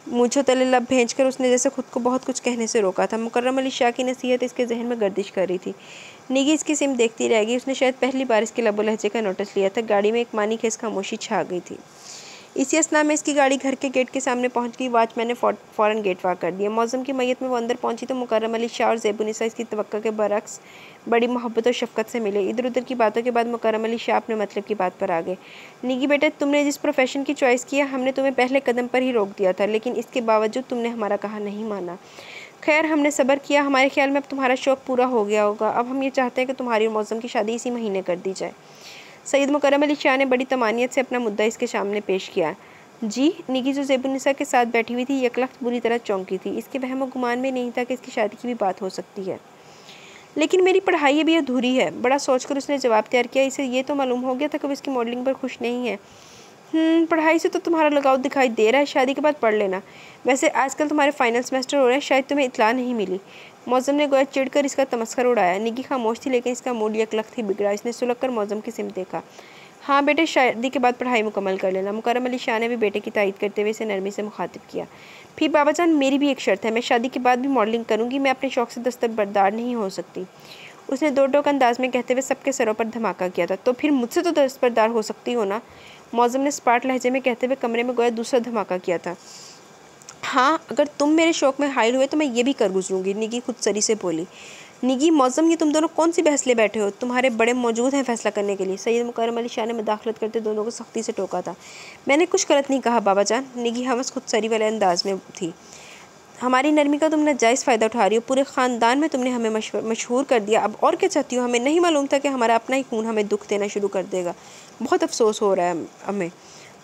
मुझे तले लब भेजकर उसने जैसे खुद को बहुत कुछ कहने से रोका था। मुकर्रम अली शाह की नसीहत इसके जहन में गर्दिश कर रही थी। निगी इसकी सिम देखती रह गई। उसने शायद पहली बार इसके लबो लहजे का नोटिस लिया था। गाड़ी में एक मानीखेज खामोशी छा गई थी। इसी असना में इसकी गाड़ी घर के गेट के सामने पहुंच गई। वॉचमैन ने फ़ौरन गेट वाक कर दिया। मौज़म की मैयत में वो अंदर पहुंची तो मुकर्रम अली शाह और ज़ेबुनिसा इसकी तवक्को के बरक्स बड़ी मोहब्बत और शफ़क़त से मिले। इधर उधर की बातों के बाद मुकर्रम अली शाह अपने मतलब की बात पर आ गए। निगी बेटा, तुमने जिस प्रोफेशन की चॉइस किया, हमने तुम्हें पहले कदम पर ही रोक दिया था, लेकिन इसके बावजूद तुमने हमारा कहा नहीं माना। खैर, हमने सब्र किया। हमारे ख्याल में अब तुम्हारा शौक़ पूरा हो गया होगा। अब हम ये चाहते हैं कि तुम्हारी और मौज़म की शादी इसी महीने कर दी जाए। सैयद मुकर्रम अली शाह ने बड़ी तमानियत से अपना मुद्दा इसके सामने पेश किया। जी। निगी जो ज़ेबुनिसा के साथ बैठी हुई थी, यकलख्त बुरी तरह चौंकी थी। इसके वहम व गुमान में नहीं था कि इसकी शादी की भी बात हो सकती है। लेकिन मेरी पढ़ाई अभी अधूरी है। बड़ा सोचकर उसने जवाब तैयार किया। इसे ये तो मालूम हो गया था कि वो इसकी मॉडलिंग पर खुश नहीं है। पढ़ाई से तो तुम्हारा लगाव दिखाई दे रहा है। शादी के बाद पढ़ लेना। वैसे आजकल तुम्हारे फाइनल सेमेस्टर हो रहे हैं, शायद तुम्हें इतला नहीं मिली। मौज़म ने गोया चिढ़कर इसका तमस्खर उड़ाया। निगी खामोश थी, लेकिन इसका मूड यकलख्त ही बिगड़ा। इसने सुलग कर मौज़म की सिम देखा। हाँ बेटे, शादी के बाद पढ़ाई मुकम्मल कर लेना। मुकर्रम अली शाह ने भी बेटे की तायद करते हुए इसे नरमी से मुखातिब किया। फिर बाबा जान, मेरी भी एक शर्त है। मैं शादी के बाद भी मॉडलिंग करूँगी। मैं अपने शौक़ से दस्तबरदार नहीं हो सकती। उसने दो टोक अंदाज में कहते हुए सबके सरों पर धमाका किया था। तो फिर मुझसे तो दस्तबरदार हो सकती हो ना? मौज़म ने स्पार्ट लहजे में कहते हुए कमरे में गोया दूसरा धमाका किया था। हाँ, अगर तुम मेरे शौक़ में हाइल हुए तो मैं ये भी कर गुजरूँगी। निगी खुद सरी से बोली। निगी, मौज़म, ये तुम दोनों कौन सी बहस ले बैठे हो? तुम्हारे बड़े मौजूद हैं फैसला करने के लिए। सैयद मुकर्रम अली शाह ने मुदाखलत करते दोनों को सख्ती से टोका था। मैंने कुछ गलत नहीं कहा बाबा जान। निगी हमस खुद सरी वाले अंदाज में थी। हमारी नरमी का तुम नाजायज़ फ़ायदा उठा रही हो। पूरे ख़ानदान में तुमने हमें मशहूर कर दिया। अब और क्या चाहती हो? हमें नहीं मालूम था कि हमारा अपना ही खून हमें दुख देना शुरू कर देगा। बहुत अफसोस हो रहा है हमें।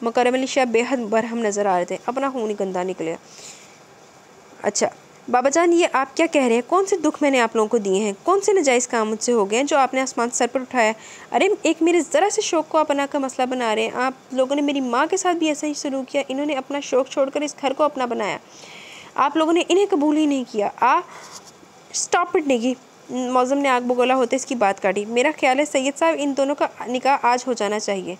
मुकर्रम अली शाह बेहद बरहम नज़र आ रहे थे। अपना खून ही गंदा निकले। अच्छा, बाबा जान ये आप क्या कह रहे हैं? कौन से दुख मैंने आप लोगों को दिए हैं? कौन से नाजायज़ काम मुझसे हो गए हैं जो आपने आसमान सर पर उठाया? अरे एक मेरे ज़रा से शौक़ को आप अपना का मसला बना रहे हैं। आप लोगों ने मेरी माँ के साथ भी ऐसा ही सलूक किया। इन्होंने अपना शौक़ छोड़कर इस घर को अपना बनाया। आप लोगों ने इन्हें कबूल ही नहीं किया। Stop it निगी। मौज़म ने आग बगोला होते इसकी बात काटी। मेरा ख्याल है सैयद साहब इन दोनों का निकाह आज हो जाना चाहिए।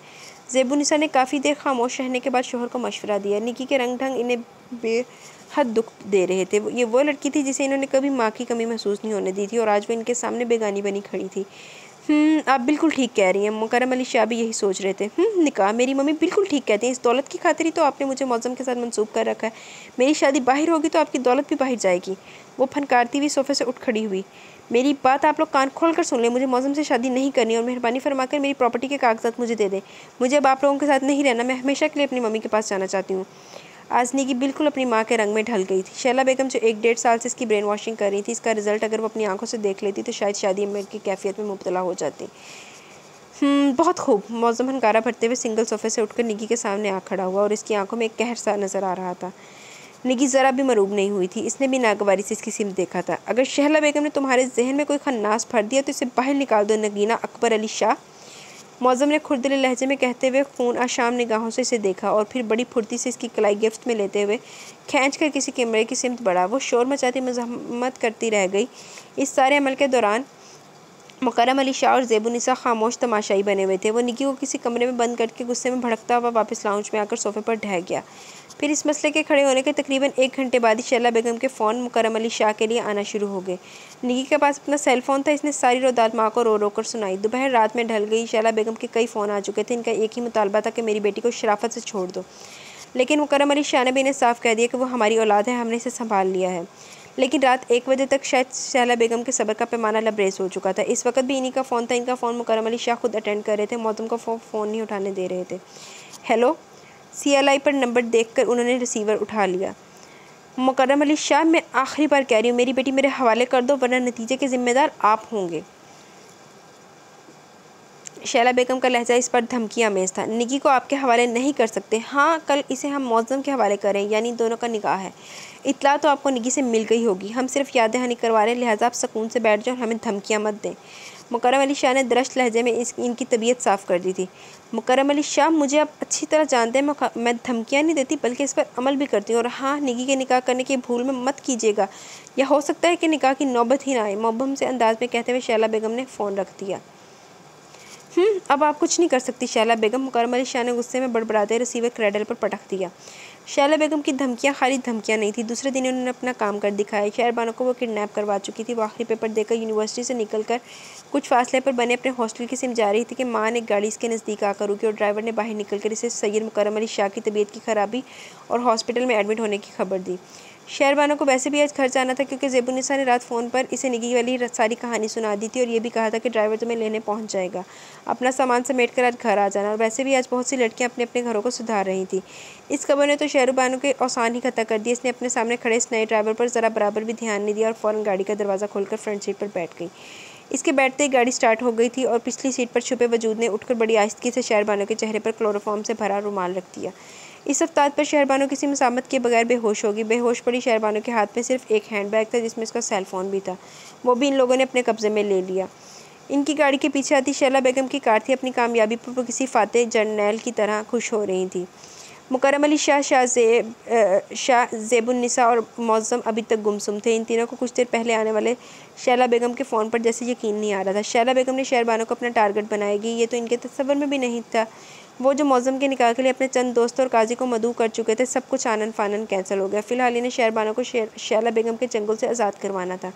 ज़ेबुन्निसा ने काफ़ी देर खामोश रहने के बाद शोहर को मशवरा दिया। निकी के रंग ढंग इन्हें बेहद दुख दे रहे थे। ये वो लड़की थी जिसे इन्होंने कभी माँ की कमी महसूस नहीं होने दी थी और आज वो इनके सामने बेगानी बनी खड़ी थी। आप बिल्कुल ठीक कह रही हैं। मुकर्रम अली शाह भी यही सोच रहे थे। निकाह, मेरी मम्मी बिल्कुल ठीक कहती हैं। इस दौलत की खातिर ही तो आपने मुझे मौज़म के साथ मंसूब कर रखा है। मेरी शादी बाहर होगी तो आपकी दौलत भी बाहर जाएगी। वो फनकारती हुई सोफ़े से उठ खड़ी हुई। मेरी बात आप लोग कान खोल कर सुन लें। मुझे मौज़म से शादी नहीं करनी और मेहरबानी फरमाकर मेरी प्रॉपर्टी के कागजात मुझे दे दें। मुझे अब आप लोगों के साथ नहीं रहना। मैं हमेशा के लिए अपनी मम्मी के पास जाना चाहती हूँ। आज निकी बिल्कुल अपनी माँ के रंग में ढल गई थी। शैला बेगम जो 1-1.5 साल से इसकी ब्रेन वॉशिंग कर रही थी, इसका रिजल्ट अगर वो अपनी आंखों से देख लेती तो शायद शादी में की कैफियत में मुब्तला हो जाती। बहुत खूब। मौज़म हनकारा भरते हुए सिंगल सोफ़े से उठकर निकी के सामने आ खड़ा हुआ और इसकी आंखों में एक कहर सा नज़र आ रहा था। निकी ज़रा भी मरूब नहीं हुई थी। इसने भी नागवारी से इसकी सिमत देखा था। अगर शहला बेगम ने तुम्हारे जहन में कोई खन्नास भर दिया तो इसे बाहर निकाल दो नगीना अकबर अली शाह। मौज़म ने खुरदले लहजे में कहते हुए खून आशाम निगाहों से इसे देखा और फिर बड़ी फुर्ती से इसकी कलाई गिरफ्त में लेते हुए खींच कर किसी कमरे की सिमत बढ़ा। वो शोर मचाती मज़म्मत करती रह गई। इस सारे अमल के दौरान मुकर्रम अली शाह और ज़ेबुन्निसा खामोश तमाशाई बने हुए थे। वो निकी को किसी कमरे में बंद करके गुस्से में भड़कता हुआ वापस लाउंज में आकर सोफ़े पर ढह गया। फिर इस मसले के खड़े होने के तकरीबन 1 घंटे बाद ही शैला बेगम के फ़ोन मुकर्रम अली शाह के लिए आना शुरू हो गए। निकी के पास अपना सेल फ़ोन था। इसने सारी रोदात माँ को रो रो कर सुनाई। दोपहर रात में ढल गई। शैला बेगम के कई फ़ोन आ चुके थे। इनका एक ही मुतालबा था कि मेरी बेटी को शराफत से छोड़ दो, लेकिन मुकर्रम अली शाह ने भी इन्हें साफ कह दिया कि वो हमारी औलाद है, हमने इसे संभाल लिया है। लेकिन रात 1 बजे तक शायद शैला बेगम के सब्र का पैमाना लबरेज हो चुका था। इस वक्त भी इन्हीं का फ़ोन था। इनका फ़ोन मुकर्रम अली शाह खुद अटेंड कर रहे थे। मौज़म को फ़ोन नहीं उठाने दे रहे थे। हेलो। CLI पर नंबर देखकर उन्होंने रिसीवर उठा लिया। मुकर्रम अली शाह, मैं आखिरी बार कह रही हूँ, मेरी बेटी मेरे हवाले कर दो वरना नतीजे के ज़िम्मेदार आप होंगे। शैला बेगम का लहजा इस पर धमकी आमेज़ था। निकी को आपके हवाले नहीं कर सकते। हाँ, कल इसे हम मौज़म के हवाले करें, यानी दोनों का निकाह है। इत्तला तो आपको निकी से मिल गई होगी। हम सिर्फ याद दहानी करवा रहे हैं, लिहाजा आप सुकून से बैठ जाओ और हमें धमकियाँ मत दें। मुकर्रम अली शाह ने दरश्त लहजे में इनकी तबीयत साफ़ कर दी थी। मुकर्रम अली शाह, मुझे आप अच्छी तरह जानते हैं, मैं धमकियाँ नहीं देती बल्कि इस पर अमल भी करती हूँ। और हाँ, निकी के निकाह करने की भूल में मत कीजिएगा, या हो सकता है कि निकाह की नौबत ही ना आए। मुबहम से अंदाज में कहते हुए शैला बेगम ने फ़ोन रख दिया। अब आप कुछ नहीं कर सकती शैला बेगम। मुकर्रम अली शाह ने गुस्से में बड़बड़ाते रिसीवर क्रेडल पर पटक दिया। शैला बेगम की धमकियां खाली धमकियां नहीं थी। दूसरे दिन उन्होंने अपना काम कर दिखाया। शहरबानों को वो किडनैप करवा चुकी थी। वो आखिरी पेपर देकर यूनिवर्सिटी से निकलकर कुछ फासले पर बने अपने हॉस्टल की सिम जा रही थी कि माँ ने गाड़ी इसके नज़दीक आकर रुकी और ड्राइवर ने बाहर निकलकर इसे सैयद मुकर्रम अली शाह की तबीयत की खराबी और हॉस्पिटल में एडमिट होने की खबर दी। शहरबानों को वैसे भी आज घर जाना था क्योंकि ज़ेबुन्निसा ने रात फ़ोन पर इसे निकी वाली सारी कहानी सुना दी थी और ये भी कहा था कि ड्राइवर तुम्हें लेने पहुंच जाएगा। अपना सामान समेट कर आज घर आ जाना। और वैसे भी आज बहुत सी लड़कियां अपने अपने घरों को सुधार रही थी। इस खबर ने तो शहरबानों के औसान ही खता कर दिया। इसने अपने सामने खड़े इस नए ड्राइवर पर ज़रा बराबर भी ध्यान नहीं दिया और फ़ौरन गाड़ी का दरवाज़ा खोलकर फ्रंट सीट पर बैठ गई। इसके बैठते ही गाड़ी स्टार्ट हो गई थी और पिछली सीट पर छुपे वजूद ने उठकर बड़ी आहिस्तगी से शहरबानों के चेहरे पर क्लोरोफॉर्म से भरा रुमाल रख दिया। इस हफ्तात पर शहरबानों किसी मसामत के बगैर बेहोश होगी। बेहोश पड़ी शहरबानों के हाथ में सिर्फ एक हैंडबैग था जिसमें इसका सेल फ़ोन भी था। वो भी इन लोगों ने अपने कब्ज़े में ले लिया। इनकी गाड़ी के पीछे आती शैला बेगम की कार थी। अपनी कामयाबी पर वो किसी फातेह जर्नैल की तरह खुश हो रही थी। मुकर्रम अली शाह, शाह ज़ेबुन्निसा और मौज़म अभी तक गुमसुम थे। इन तीनों को कुछ देर पहले आने वाले शैला बेगम के फ़ोन पर जैसे यकीन नहीं आ रहा था। शैला बेगम ने शहरबानों को अपना टारगेट बनाएगी, ये तो इनके तसव्वुर में भी नहीं था। वो जो मौज़म के निकाह के लिए अपने चंद दोस्तों और काजी को मदऊ कर चुके थे, सब कुछ आनन फानन कैंसिल हो गया। फ़िलहाल इन्हें शहरबानों को शैला बेगम के चंगुल से आज़ाद करवाना था,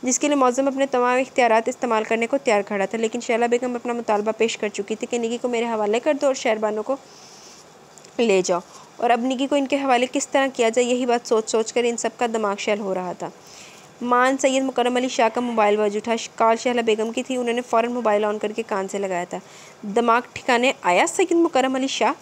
जिसके लिए मौज़म अपने तमाम इख्तियारात इस्तेमाल करने को तैयार खड़ा था। लेकिन शैला बेगम अपना मुतालबा पेश कर चुकी थी कि निकी को मेरे हवाले कर दो और शहरबानों को ले जाओ। और अब निकी को इनके हवाले किस तरह किया जाए, यही बात सोच सोच कर इन सब का दिमाग शैल हो रहा था। मान सैयद मुकर्रम अली शाह का मोबाइल बज उठा। कॉल शैला बेगम की थी। उन्होंने फ़ौरन मोबाइल ऑन करके कान से लगाया था। दिमाग ठिकाने आया सैयद मुकर्रम अली शाह?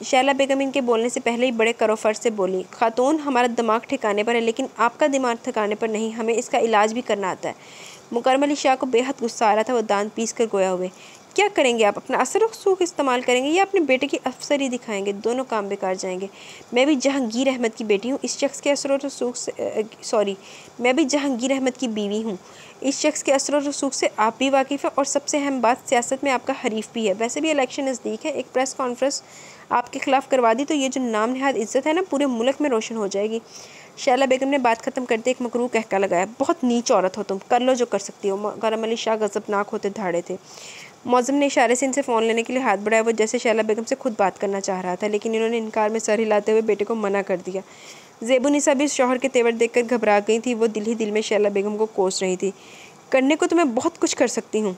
शैला बेगम इनके बोलने से पहले ही बड़े करोफर से बोली। खातून, हमारा दिमाग ठिकाने पर है, लेकिन आपका दिमाग ठिकाने पर नहीं। हमें इसका इलाज भी करना आता है। मुकर्रम अली शाह को बेहद गुस्सा आ रहा था। वो दांत पीस कर गोया हुए, क्या करेंगे आप? अपना असर रसूख इस्तेमाल करेंगे या अपने बेटे की अफसरी दिखाएंगे? दोनों काम बेकार जाएंगे। मैं भी जहांगीर अहमद की बेटी हूँ, इस शख्स के असर रसूख से मैं भी जहांगीर अहमद की बीवी हूँ। इस शख्स के असर रसूख से आप भी वाकिफ़ है और सबसे अहम बात, सियासत में आपका हरीफ भी है। वैसे भी इलेक्शन नज़दीक है, एक प्रेस कॉन्फ्रेंस आपके खिलाफ करवा दी तो ये जो नाम नहाद इज़्ज़त है ना, पूरे मुल्क में रोशन हो जाएगी। शैला बेगम ने बात ख़त्म करते एक मकरूह कहका लगाया, बहुत नीच औरत हो तुम, कर लो जो कर सकती हो। मुकर्रम अली शाह गज़बनाक होते धाड़े थे। मौज़म ने इशारे से इनसे फ़ोन लेने के लिए हाथ बढ़ाया। वो जैसे शैला बेगम से खुद बात करना चाह रहा था, लेकिन इन्होंने इनकार में सर हिलाते हुए बेटे को मना कर दिया। ज़ेबुनिसा भी शौहर के तेवर देखकर घबरा गई थी। वो दिल ही दिल में शैला बेगम को कोस रही थी। करने को तो मैं बहुत कुछ कर सकती हूँ।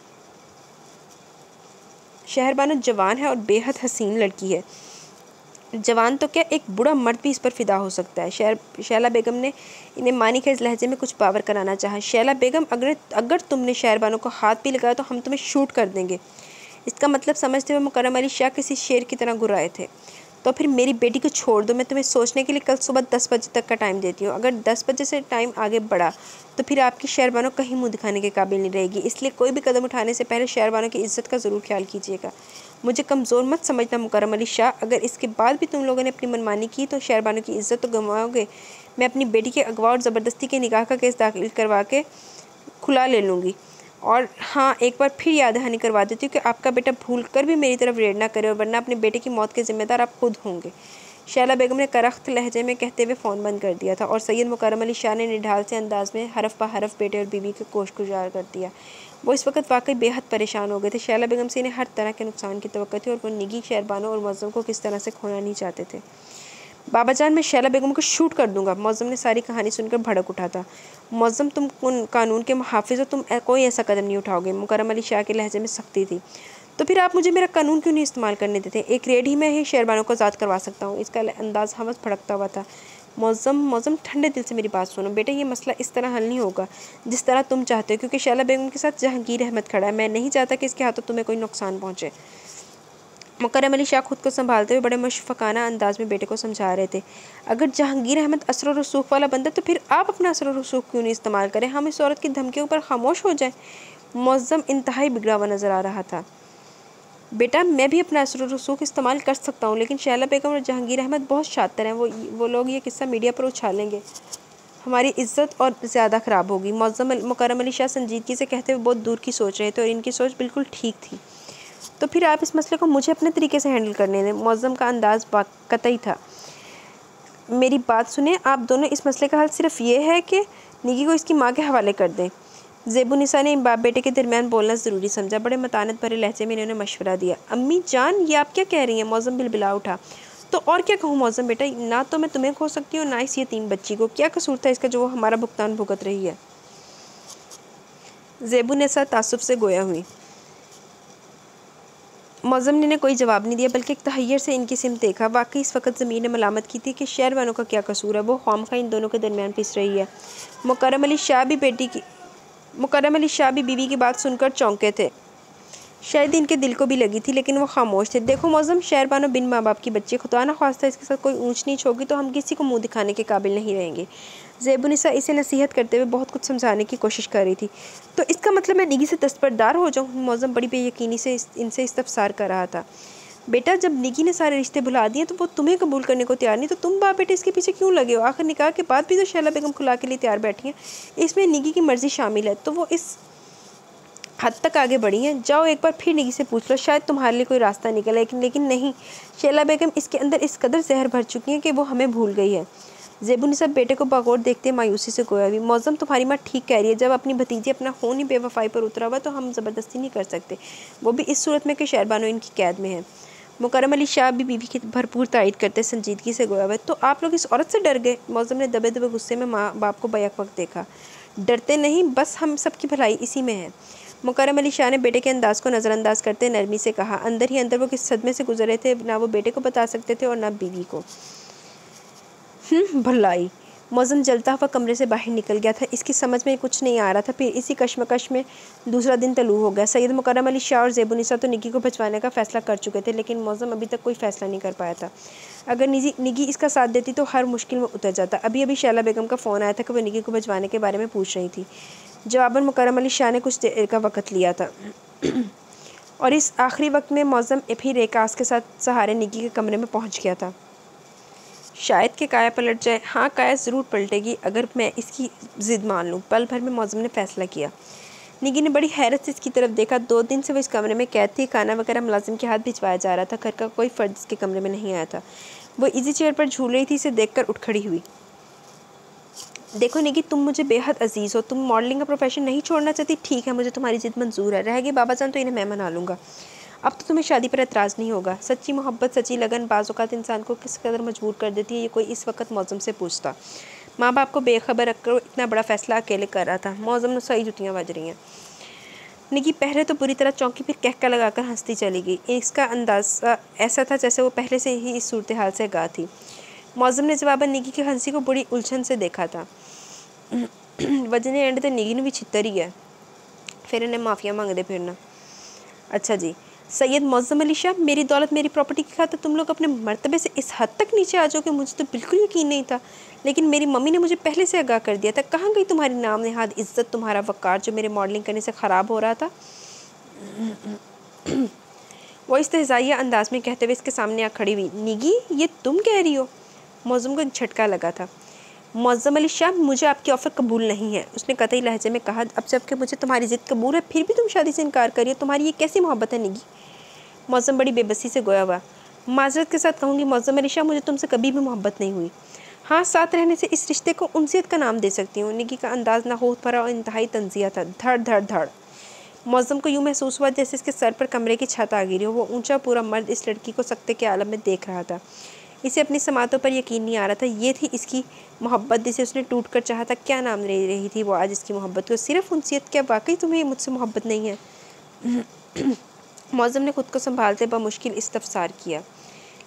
शहरबानो जवान है और बेहद हसीन लड़की है। जवान तो क्या, एक बूढ़ा मर्द भी इस पर फ़िदा हो सकता है। शैला बेगम ने इन्हें मानी के इस लहजे में कुछ पावर कराना चाहा। शैला बेगम, अगर तुमने शहरबानो को हाथ भी लगाया तो हम तुम्हें शूट कर देंगे। इसका मतलब समझते हुए मुकर्रम अली शाह किसी शेर की तरह गुर्राए थे। तो फिर मेरी बेटी को छोड़ दो, मैं तुम्हें सोचने के लिए कल सुबह 10 बजे तक का टाइम देती हूँ। अगर 10 बजे से टाइम आगे बढ़ा तो फिर आपकी शहरबानो कहीं मुँह दिखाने के काबिल नहीं रहेगी। इसलिए कोई भी कदम उठाने से पहले शहरबानो की इज़्ज़त का ज़रूर ख्याल कीजिएगा। मुझे कमज़ोर मत समझना मुकर्रम अली शाह, अगर इसके बाद भी तुम लोगों ने अपनी मनमानी की तो शहरबानो की इज़्ज़त तो गंवाओगे। मैं अपनी बेटी के अगवा और ज़बरदस्ती के निकाह का केस दाखिल करवा के खुला ले लूँगी। और हाँ, एक बार फिर याद दहानी करवा देती हूँ कि आपका बेटा भूल कर भी मेरी तरफ रेड ना करे, और वरना अपने बेटे की मौत के ज़िम्मेदार आप खुद होंगे। शैला बेगम ने करख्त लहजे में कहते हुए फ़ोन बंद कर दिया था और सैयद मुकर्रम अली शाह ने निढाल से अंदाज में हरफ पा हरफ बेटे और बीवी के कोश गुजार कर दिया। वो इस वक्त वाकई बेहद परेशान हो गए थे। शैला बेगम से इन्हें हर तरह के नुकसान की तवक्को थी और वो निगी, शहरबानो और मौज़म को किस तरह से खोना नहीं चाहते थे। बाबा जान, मैं शैला बेगम को शूट कर दूंगा। मौज़म ने सारी कहानी सुनकर भड़क उठा था। मौज़म, तुम कानून के मुहाफ़िज़ हो, तुम कोई ऐसा कदम नहीं उठाओगे। मुकर्रम अली शाह के लहजे में सख्ती थी। तो फिर आप मुझे मेरा कानून क्यों नहीं इस्तेमाल करने देते? एक रेड ही में ही शहरबानो को आज़ाद करवा सकता हूँ। इसका अंदाज़ हवस भड़कता हुआ था। मौज़म, ठंडे दिल से मेरी बात सुनो बेटे, ये मसला इस तरह हल नहीं होगा जिस तरह तुम चाहते हो, क्योंकि शैला बेगम के साथ जहांगीर अहमद खड़ा है। मैं नहीं चाहता कि इसके हाथों तुम्हें कोई नुकसान पहुँचे। मुकर्रम अली शाह खुद को संभालते हुए बड़े मुशफ़क़ाना अंदाज में बेटे को समझा रहे थे। अगर जहांगीर अहमद असर रसूख वाला बंदा तो फिर आप अपना असर रसूख क्यों नहीं इस्तेमाल करें? हम इस औरत की धमकियों पर खामोश हो जाएं। मौज़म इंतहाई बिगड़ा हुआ नज़र आ रहा था। बेटा, मैं भी अपना असर रसूख इस्तेमाल कर सकता हूँ, लेकिन शैला बेगम और जहांगीर अहमद बहुत शातिर हैं। वो लोग ये किस्सा मीडिया पर उछालेंगे, हमारी इज़्ज़त और ज़्यादा ख़राब होगी। मुकर्रम अली शाह संजीदगी से कहते हुए बहुत दूर की सोच रहे थे और इनकी सोच बिल्कुल ठीक थी। तो फिर आप इस मसले को मुझे अपने तरीके से हैंडल करने दें। मौज़म का अंदाज़ कतई था। मेरी बात सुने, आप दोनों, इस मसले का हल सिर्फ ये है कि निगी को इसकी माँ के हवाले कर दें। ज़ेबुनिसा ने बाप बेटे के दरमियान बोलना ज़रूरी समझा। बड़े मतानत भरे लहजे में इन्होंने मशवरा दिया। अम्मी जान, ये आप क्या कह रही हैं? मौज़म बिलबिला उठा। तो और क्या कहूँ मौज़म बेटा, ना तो मैं तुम्हें खो सकती हूँ, ना इस यतीम बच्ची को। क्या कसूर था इसका जो वो हमारा भुगतान भुगत रही है? ज़ेबुनिसा तासुब से गोया हुई। मौज़म ने कोई जवाब नहीं दिया, बल्कि एक तहय्युर से इनकी सिमत देखा। वाकई इस वक्त ज़मीन ने मलामत की थी कि शहरबानो का क्या कसूर है, वो ख्वामखा इन दोनों के दरमियान पिस रही है। मुकर्रम अली शाह भी बीवी की बात सुनकर चौंके थे। शायद इनके दिल को भी लगी थी, लेकिन वो खामोश थे। देखो मौज़म, शहरबानो बिन माँ बाप की बच्ची, खुदा न ख्वास्ता इसके साथ कोई ऊंच नीच होगी तो हम किसी को मुँह दिखाने के काबिल नहीं रहेंगे। ज़ेबुनिसा इसे नसीहत करते हुए बहुत कुछ समझाने की कोशिश कर रही थी। तो इसका मतलब मैं निगी से दस्तबरदार हो जाऊँ? मौज़म बड़ी बेयकीनी से इनसे इस्तफसार कर रहा था। बेटा, जब निगी ने सारे रिश्ते भुला दिए तो वो तुम्हें कबूल करने को तैयार नहीं, तो तुम बाप बेटे इसके पीछे क्यों लगे हो? आखिर निकाह के बाद भी तो शैला बेगम खुला के लिए तैयार बैठी हैं। इसमें निगी की मर्ज़ी शामिल है, तो वो इस हद तक आगे बढ़ी हैं। जाओ एक बार फिर निगी से पूछ लो, शायद तुम्हारे लिए कोई रास्ता निकले। लेकिन नहीं, शैला बेगम इसके अंदर इस कदर जहर भर चुकी हैं कि वो हमें भूल गई है। ज़ेबुनिसा बेटे को बगौर देखते मायूसी से गोया हुई। मौज़म, तुम्हारी माँ ठीक कह रही है। जब अपनी भतीजी अपना खून ही बेवफाई पर उतरा हुआ तो हम ज़बरदस्ती नहीं कर सकते, वो भी इस सूरत में कि शहरबानो इनकी कैद में है। मुकर्रम अली शाह भी बीवी की भरपूर तायद करते संजीदगी से गोया हुआ। तो आप लोग इस औरत से डर गए? मौज़म ने दबे दबे गुस्से में माँ बाप को बैक वक्त देखा। डरते नहीं, बस हम सबकी भलाई इसी में है। मुकर्रम अली शाह ने बेटे के अंदाज़ को नज़रअंदाज करते नरमी से कहा। अंदर ही अंदर वो किस सदमे से गुजरे थे, ना वो बेटे को बता सकते थे और ना बीवी को। भलाई। मौज़म जलता हुआ कमरे से बाहर निकल गया था। इसकी समझ में कुछ नहीं आ रहा था। फिर इसी कश्मकश में दूसरा दिन तलू हो गया। सैयद मुकर्रम अली शाह और ज़ेबुनिसा तो निगी को भिजवाने का फ़ैसला कर चुके थे, लेकिन मौज़म अभी तक कोई फ़ैसला नहीं कर पाया था। अगर निगी इसका साथ देती तो हर मुश्किल में उतर जाता। अभी अभी शैला बेगम का फ़ोन आया था कि वो निगी को भिजवाने के बारे में पूछ रही थी। जवाबन मुकर्रम अली शाह ने कुछ देर का वक़्त लिया था। और इस आखिरी वक्त में मौज़म फिर एक आस के साथ सहारे निकी के कमरे में पहुंच गया था। शायद कि काया पलट जाए। हाँ, काया ज़रूर पलटेगी अगर मैं इसकी ज़िद मान लूँ। पल भर में मौज़म ने फ़ैसला किया। निकी ने बड़ी हैरत से इसकी तरफ देखा। 2 दिन से वो इस कमरे में कैद थी। खाना वगैरह मुलाजिम के हाथ भिजवाया जा रहा था। घर का कोई फ़र्द इसके कमरे में नहीं आया था। वो इजी चेयर पर झूल रही थी। इसे देखकर उठ खड़ी हुई। देखो निकी, तुम मुझे बेहद अजीज़ हो। तुम मॉडलिंग का प्रोफेशन नहीं छोड़ना चाहती? ठीक है, मुझे तुम्हारी ज़िद मंजूर है। रहेगी बाबा जान तो इन्हें मैं मना लूँगा। अब तो तुम्हें शादी पर एतराज़ नहीं होगा। सच्ची मोहब्बत, सच्ची लगन बाज़ औक़ात इंसान को किस कदर मजबूर कर देती है, ये कोई इस वक्त मौज़म से पूछता। माँ बाप को बेखबर रखकर इतना बड़ा फ़ैसला अकेले कर रहा था। मौज़म ने सही जुतियाँ बज रही हैं। निकी पहले तो बुरी तरह चौंकी, फिर कहका लगाकर हंसती चली गई। इसका अंदाज़ा ऐसा था जैसे वो पहले से ही इस सूरत हाल से आगाह थी। मौज़म ने जवाबन निकी की हंसी को बड़ी उलझन से देखा था। वजने एंड तो निकी भी छितर ही है, फिर इन्हें माफ़िया मांगते फिरना। अच्छा जी, सैयद मौज़म अली शाह, मेरी दौलत मेरी प्रॉपर्टी की खातिर तुम लोग अपने मर्तबे से इस हद तक नीचे आ जाओगे, मुझे तो बिल्कुल यकीन नहीं था। लेकिन मेरी मम्मी ने मुझे पहले से आगाह कर दिया था। कहाँ गई तुम्हारी नाम नहाद इज़्ज़त, तुम्हारा वक़ार जो मेरे मॉडलिंग करने से ख़राब हो रहा था? वो इस्तेहज़ाइया अंदाज में कहते हुए इसके सामने आ खड़ी हुई। निगी, ये तुम कह रही हो? मौज़म को एक झटका लगा था। मौज़म अली शाह, मुझे आपकी ऑफ़र कबूल नहीं है, उसने कतई लहजे में कहा। अब जबकि मुझे तुम्हारी ज़िद कबूल है, फिर भी तुम शादी से इनकार करिए। तुम्हारी ये कैसी मोहब्बत है निगी? मौज़म बड़ी बेबसी से गोया हुआ। माज़रत के साथ कहूँगी मौज़म अली शाह, मुझे तुमसे कभी भी मोहब्बत नहीं हुई। हाँ, साथ रहने से इस रिश्ते को उनसियत का नाम दे सकती हूँ। निगी का अंदाज़ नाखुश भरा और इंतहाई तंज़िया था। धड़ धड़ धड़। मौज़म को यूँ महसूस हुआ जैसे इसके सर पर कमरे की छत आ गिरी हो। वो ऊंचा पूरा मर्द इस लड़की को सकते के आलम में देख रहा था। इसे अपनी समातों पर यकीन नहीं आ रहा था। ये थी इसकी मोहब्बत जिसे उसने टूट कर चाहा था। क्या नाम ले रही थी वो आज इसकी मोहब्बत को? सिर्फ उनसियत। क्या वाकई तुम्हें मुझसे मोहब्बत नहीं है? मौज़म ने खुद को संभालते बमुश्किल इस्तफसार किया।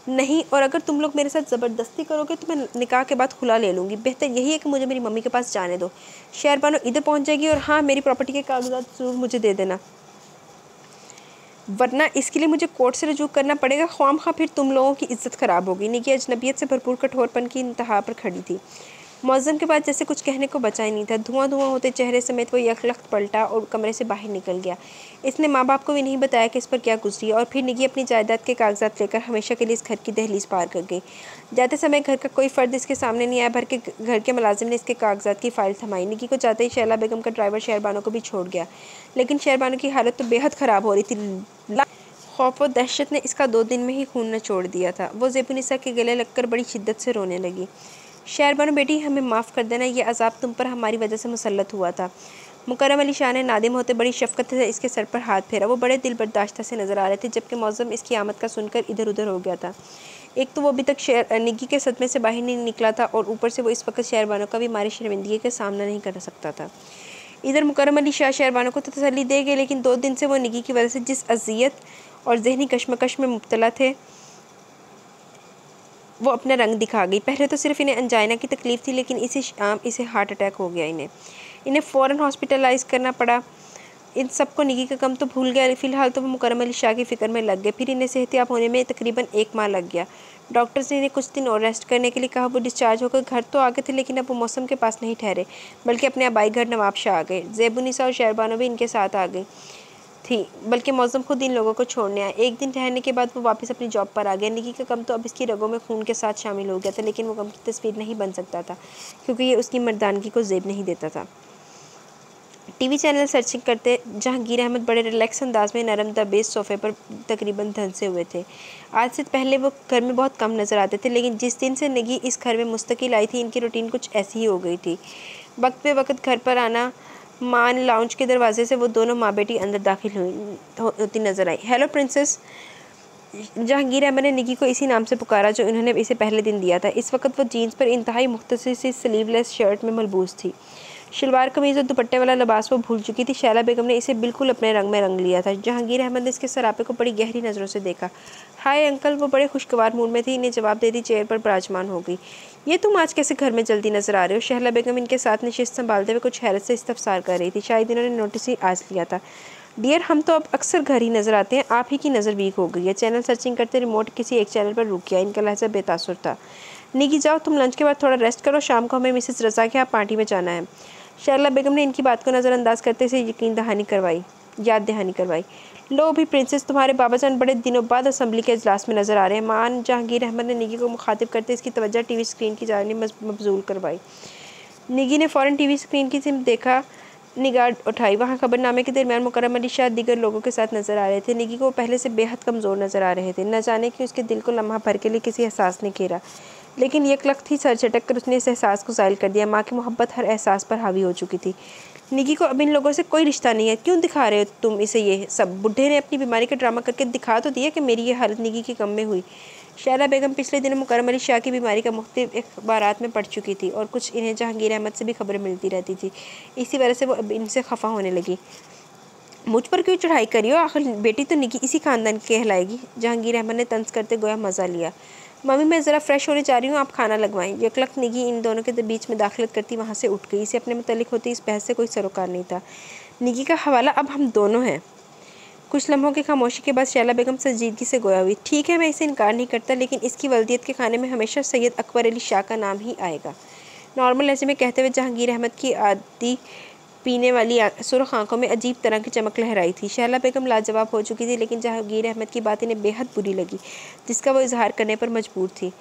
नहीं, और अगर तुम लोग मेरे साथ ज़बरदस्ती करोगे तो मैं निकाह के बाद खुला ले लूँगी। बेहतर यही है कि मुझे मेरी मम्मी के पास जाने दो। शहरबानो इधर पहुँच जाएगी और हाँ, मेरी प्रॉपर्टी के कागजात ज़रूर मुझे दे देना, वरना इसके लिए मुझे कोर्ट से रजू करना पड़ेगा। ख्वामखा फिर तुम लोगों की इज्जत ख़राब होगी। निकी अजनबियत से भरपूर कठोरपन की इंतहा पर खड़ी थी। मौज़म के बाद जैसे कुछ कहने को बचा ही नहीं था। धुआं धुआं होते चेहरे समेत वो यकलख्त पलटा और कमरे से बाहर निकल गया। इसने माँ बाप को भी नहीं बताया कि इस पर क्या गुजरी, और फिर निकी अपनी जायदाद के कागजात लेकर हमेशा के लिए इस घर की दहलीज पार कर गई। जाते समय घर का कोई फ़र्द इसके सामने नहीं आया। भर के घर के मुलाजिम ने इसके कागजात की फ़ाइल थमाई। निकी को जाते ही शैला बेगम का ड्राइवर शहरबानो को भी छोड़ गया। लेकिन शहरबानो की हालत तो बेहद ख़राब हो रही थी। खौफ और दहशत ने इसका 2 दिन में ही खून न छोड़ दिया था। वो ज़ेबुनिसा के गले लगकर बड़ी शिद्दत से रोने लगी। शहरबानो बेटी, हमें माफ़ कर देना, ये अज़ाब तुम पर हमारी वजह से मुसल्लत हुआ था। मुकर्रम अली शाह ने नादिम होते बड़ी शफ़क़त से इसके सर पर हाथ फेरा। वो बड़े दिल बर्दाश्त से नज़र आ रहे थे, जबकि मौज़म इसकी आमद का सुनकर इधर उधर हो गया था। एक तो वो अभी तक निकी के सदमे से बाहर नहीं निकला था, और ऊपर से वो इस वक्त शहरबानो का भी मारी शर्मिंदगी का सामना नहीं कर सकता था। इधर मुकर्रम अली शाह शहरबानो को तो तसल्ली दे गए, लेकिन 2 दिन से वो निकी की वजह से जिस अज़ियत और ज़हनी कश्मकश में मुब्तला थे, वो अपना रंग दिखा गई। पहले तो सिर्फ इन्हें अंजाइना की तकलीफ़ थी, लेकिन इसे हार्ट अटैक हो गया। इन्हें फ़ौरन हॉस्पिटलाइज़ करना पड़ा। इन सबको निकी का गम तो भूल गया। फ़िलहाल तो वो मुकर्रम अली शाह की फ़िक्र में लग गए। फिर इन्हें सेहतियाब होने में तकरीबन 1 माह लग गया। डॉक्टर्स ने इन्हें कुछ दिन और रेस्ट करने के लिए कहा। वो डिस्चार्ज होकर घर तो आ गए थे, लेकिन अब वो मौसम के पास नहीं ठहरे, बल्कि अपने आबाई घर नवाबशाह आ गए। ज़ेबुनिसा और शहरबानो भी इनके साथ आ गई थी, बल्कि मौज़म खुद इन लोगों को छोड़ने आया। 1 दिन ठहरने के बाद वो वापस अपनी जॉब पर आ गया। निकी का गम तो अब इसकी रगों में खून के साथ शामिल हो गया था, लेकिन वो गम की तस्वीर नहीं बन सकता था, क्योंकि ये उसकी मर्दानगी को ज़ेब नहीं देता था। टीवी चैनल सर्चिंग करते जहांगीर अहमद बड़े रिलैक्स अंदाज में नरम दबेज सोफ़े पर तकरीबन धंसे हुए थे। आज से पहले वो घर में बहुत कम नज़र आते थे, लेकिन जिस दिन से निकी इस घर में मुस्तकिल आई थी, इनकी रूटीन कुछ ऐसी ही हो गई थी। वक्त पे वक्त घर पर आना। मां लाउंज के दरवाजे से वो दोनों माँ बेटी अंदर दाखिल होती नज़र आई। Hello princess. जहांगीर अहमद ने निकी को इसी नाम से पुकारा जो इन्होंने इसे पहले दिन दिया था। इस वक्त वो जीन्स पर इंतहाई मुख्तसर सी स्लीवलेस शर्ट में मलबूस थी। शलवार कमीज़ और दुपट्टे वाला लिबास वो भूल चुकी थी। शैला बेगम ने इसे बिल्कुल अपने रंग में रंग लिया था। जहांगीर अहमद ने इसके सरापे को बड़ी गहरी नज़रों से देखा। Hi uncle. वो बड़े खुशगवार मूड में थी। इन्हें जवाब दे दी चेयर पर विराजमान हो गई। ये तुम आज कैसे घर में जल्दी नज़र आ रहे हो? शहला बेगम इनके साथ नशिस्त संभालते हुए कुछ हैरत से इस्तफसार कर रही थी। शायद इन्होंने नोटिस ही आज लिया था। डियर, हम तो अब अक्सर घर ही नज़र आते हैं। आप ही की नज़र वीक हो गई है। चैनल सर्चिंग करते रिमोट किसी एक चैनल पर रुक गया। इनका लहजा बेतासुर था। निकी, जाओ तुम लंच के बाद थोड़ा रेस्ट करो। शाम को हमें मिसेस रज़ा के यहाँ पार्टी में जाना है। शैला बेगम ने इनकी बात को नज़रअंदाज करते से यकीन दहानी करवाई। याद दहानी करवाई। लो भी प्रिंसेस, तुम्हारे बाबाजान बड़े दिनों बाद असम्बली के इजलास में नज़र आ रहे हैं। मान जहांगीर अहमद ने निगी को मुखातिब करते इसकी तवज्जो टीवी स्क्रीन की जानिब मबजूल करवाई। निगी ने फ़ौरन टीवी स्क्रीन की सिम देखा, निगाह उठाई। वहाँ खबरनामे के दरमियान मुकर्रम अली शाह दीगर लोगों के साथ नज़र आ रहे थे। निगी को पहले से बेहद कमज़ोर नज़र आ रहे थे। न जाने कि उसके दिल को लम्हा भर के लिए किसी एहसास ने घेरा, लेकिन यकलख्त ही सर झटक कर उसने इस एहसास को ज़ाहिर कर दिया। माँ की मोहब्बत हर एहसास पर हावी हो चुकी थी। निगी को अब इन लोगों से कोई रिश्ता नहीं है, क्यों दिखा रहे हो तुम इसे ये सब? बुढ़े ने अपनी बीमारी का ड्रामा करके दिखा तो दिया कि मेरी ये हालत निगी की गम में हुई। शहला बेगम पिछले दिनों मुकर्रम अली शाह की बीमारी का मुख्तलिफ अखबारात में पढ़ चुकी थी और कुछ इन्हें जहांगीर अहमद से भी खबरें मिलती रहती थी। इसी वजह से वो अब इनसे खफा होने लगी। मुझ पर क्यों चढ़ाई करी हो? आखिर बेटी तो निगी इसी खानदान की कहलाएगी। जहांगीर अहमद ने तंज करते गोया मज़ा लिया। मम्मी मैं ज़रा फ्रेश होने जा रही हूँ, आप खाना लगवाएं। यकलख्त निगी इन दोनों के बीच में दाखिलत करती वहाँ से उठ गई। इसे अपने मुतल्लिक होती इस बहस से कोई सरोकार नहीं था। निगी का हवाला अब हम दोनों हैं। कुछ लम्हों की खामोशी के बाद शैला बेगम संजीदगी से गोया हुई। ठीक है, मैं इसे इनकार नहीं करता, लेकिन इसकी वल्दियत के खाने में हमेशा सैयद अकबर अली शाह का नाम ही आएगा। नॉर्मल लहजे में कहते हुए जहांगीर अहमद की आदि पीने वाली सुर्ख आंखों में अजीब तरह की चमक लहराई थी। शैला बेगम लाजवाब हो चुकी थी, लेकिन जहांगीर अहमद की बात इन्हें बेहद बुरी लगी, जिसका वो इजहार करने पर मजबूर थी।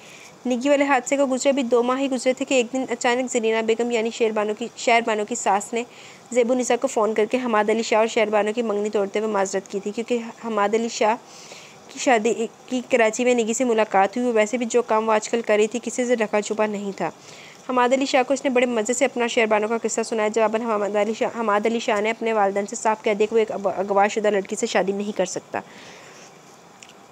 निगी वाले हादसे को गुजरे भी 2 माह ही गुजरे थे कि एक दिन अचानक ज़रीना बेगम यानी शहरबानो की सास ने ज़ेबुनिसा को फ़ोन करके हमाद अली शाह और शहरबानो की मंगनी तोड़ते हुए माजरत की थी, क्योंकि हमाद अली शाह की शादी की कराची में निगी से मुलाकात हुई। वो वैसे भी जो काम वो आजकल कर रही थी किसी से ढका छुपा नहीं था। हमाद अली शाह को उसने बड़े मज़े से अपना शहरबानो का किस्सा सुनाया। जवाबन हमाद अली शाह ने अपने वालिदैन से साफ कह दिया कि वो एक अगवाशुदा लड़की से शादी नहीं कर सकता।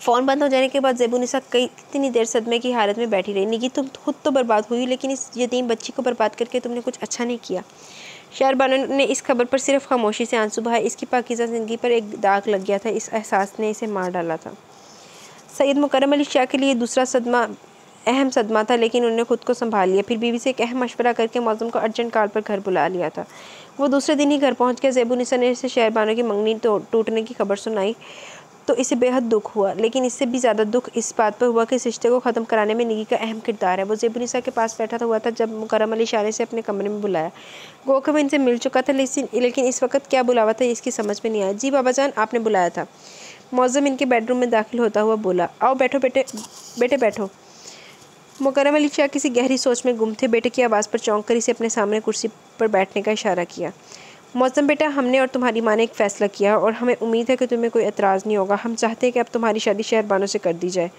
फ़ोन बंद हो जाने के बाद ज़ेबुनिसा कितनी देर सदमे की हालत में बैठी रही। निगी तुम खुद तो बर्बाद हुई, लेकिन इस यतीम बच्ची को बर्बाद करके तुमने कुछ अच्छा नहीं किया। शहरबानो ने इस खबर पर सिर्फ खामोशी से आंसू बहाए। इसकी पाकीज़ा ज़िंदगी पर एक दाग लग गया था। इस एहसास ने इसे मार डाला था। सैयद मुकर्रम अली शाह के लिए दूसरा सदमा अहम सदमा था, लेकिन उन्होंने खुद को संभाल लिया। फिर बीवी से एक अहम मशवरा करके मौज़म को अर्जेंट कॉल पर घर बुला लिया था। वो दूसरे दिन ही घर पहुँच गया। ज़ेबुनिसा ने इसे शहरबानो की मंगनी टूटने की खबर सुनाई तो इसे बेहद दुख हुआ, लेकिन इससे भी ज़्यादा दुख इस बात पर हुआ कि इस रिश्ते को ख़त्म कराने में निगी का अहम किरदार है। वो ज़ेबुनिसा के पास बैठा हुआ था जब मुकर्रम अली शाह ने इसे अपने कमरे में बुलाया। गो कि वो इनसे मिल चुका था, लेकिन इस वक्त क्या बुलावा था इसकी समझ में नहीं आया। जी बाबाजान, आपने बुलाया था। मौज़म इनके बेडरूम में दाखिल होता हुआ बोला। आओ बैठो बेटे बैठो। मुकर्रम अली शाह किसी गहरी सोच में गुम थे। बेटे की आवाज़ पर चौंक कर इसे अपने सामने कुर्सी पर बैठने का इशारा किया। मौज़म बेटा, हमने और तुम्हारी माँ ने एक फ़ैसला किया और हमें उम्मीद है कि तुम्हें कोई एतराज़ नहीं होगा। हम चाहते हैं कि अब तुम्हारी शादी शहरबानो से कर दी जाए।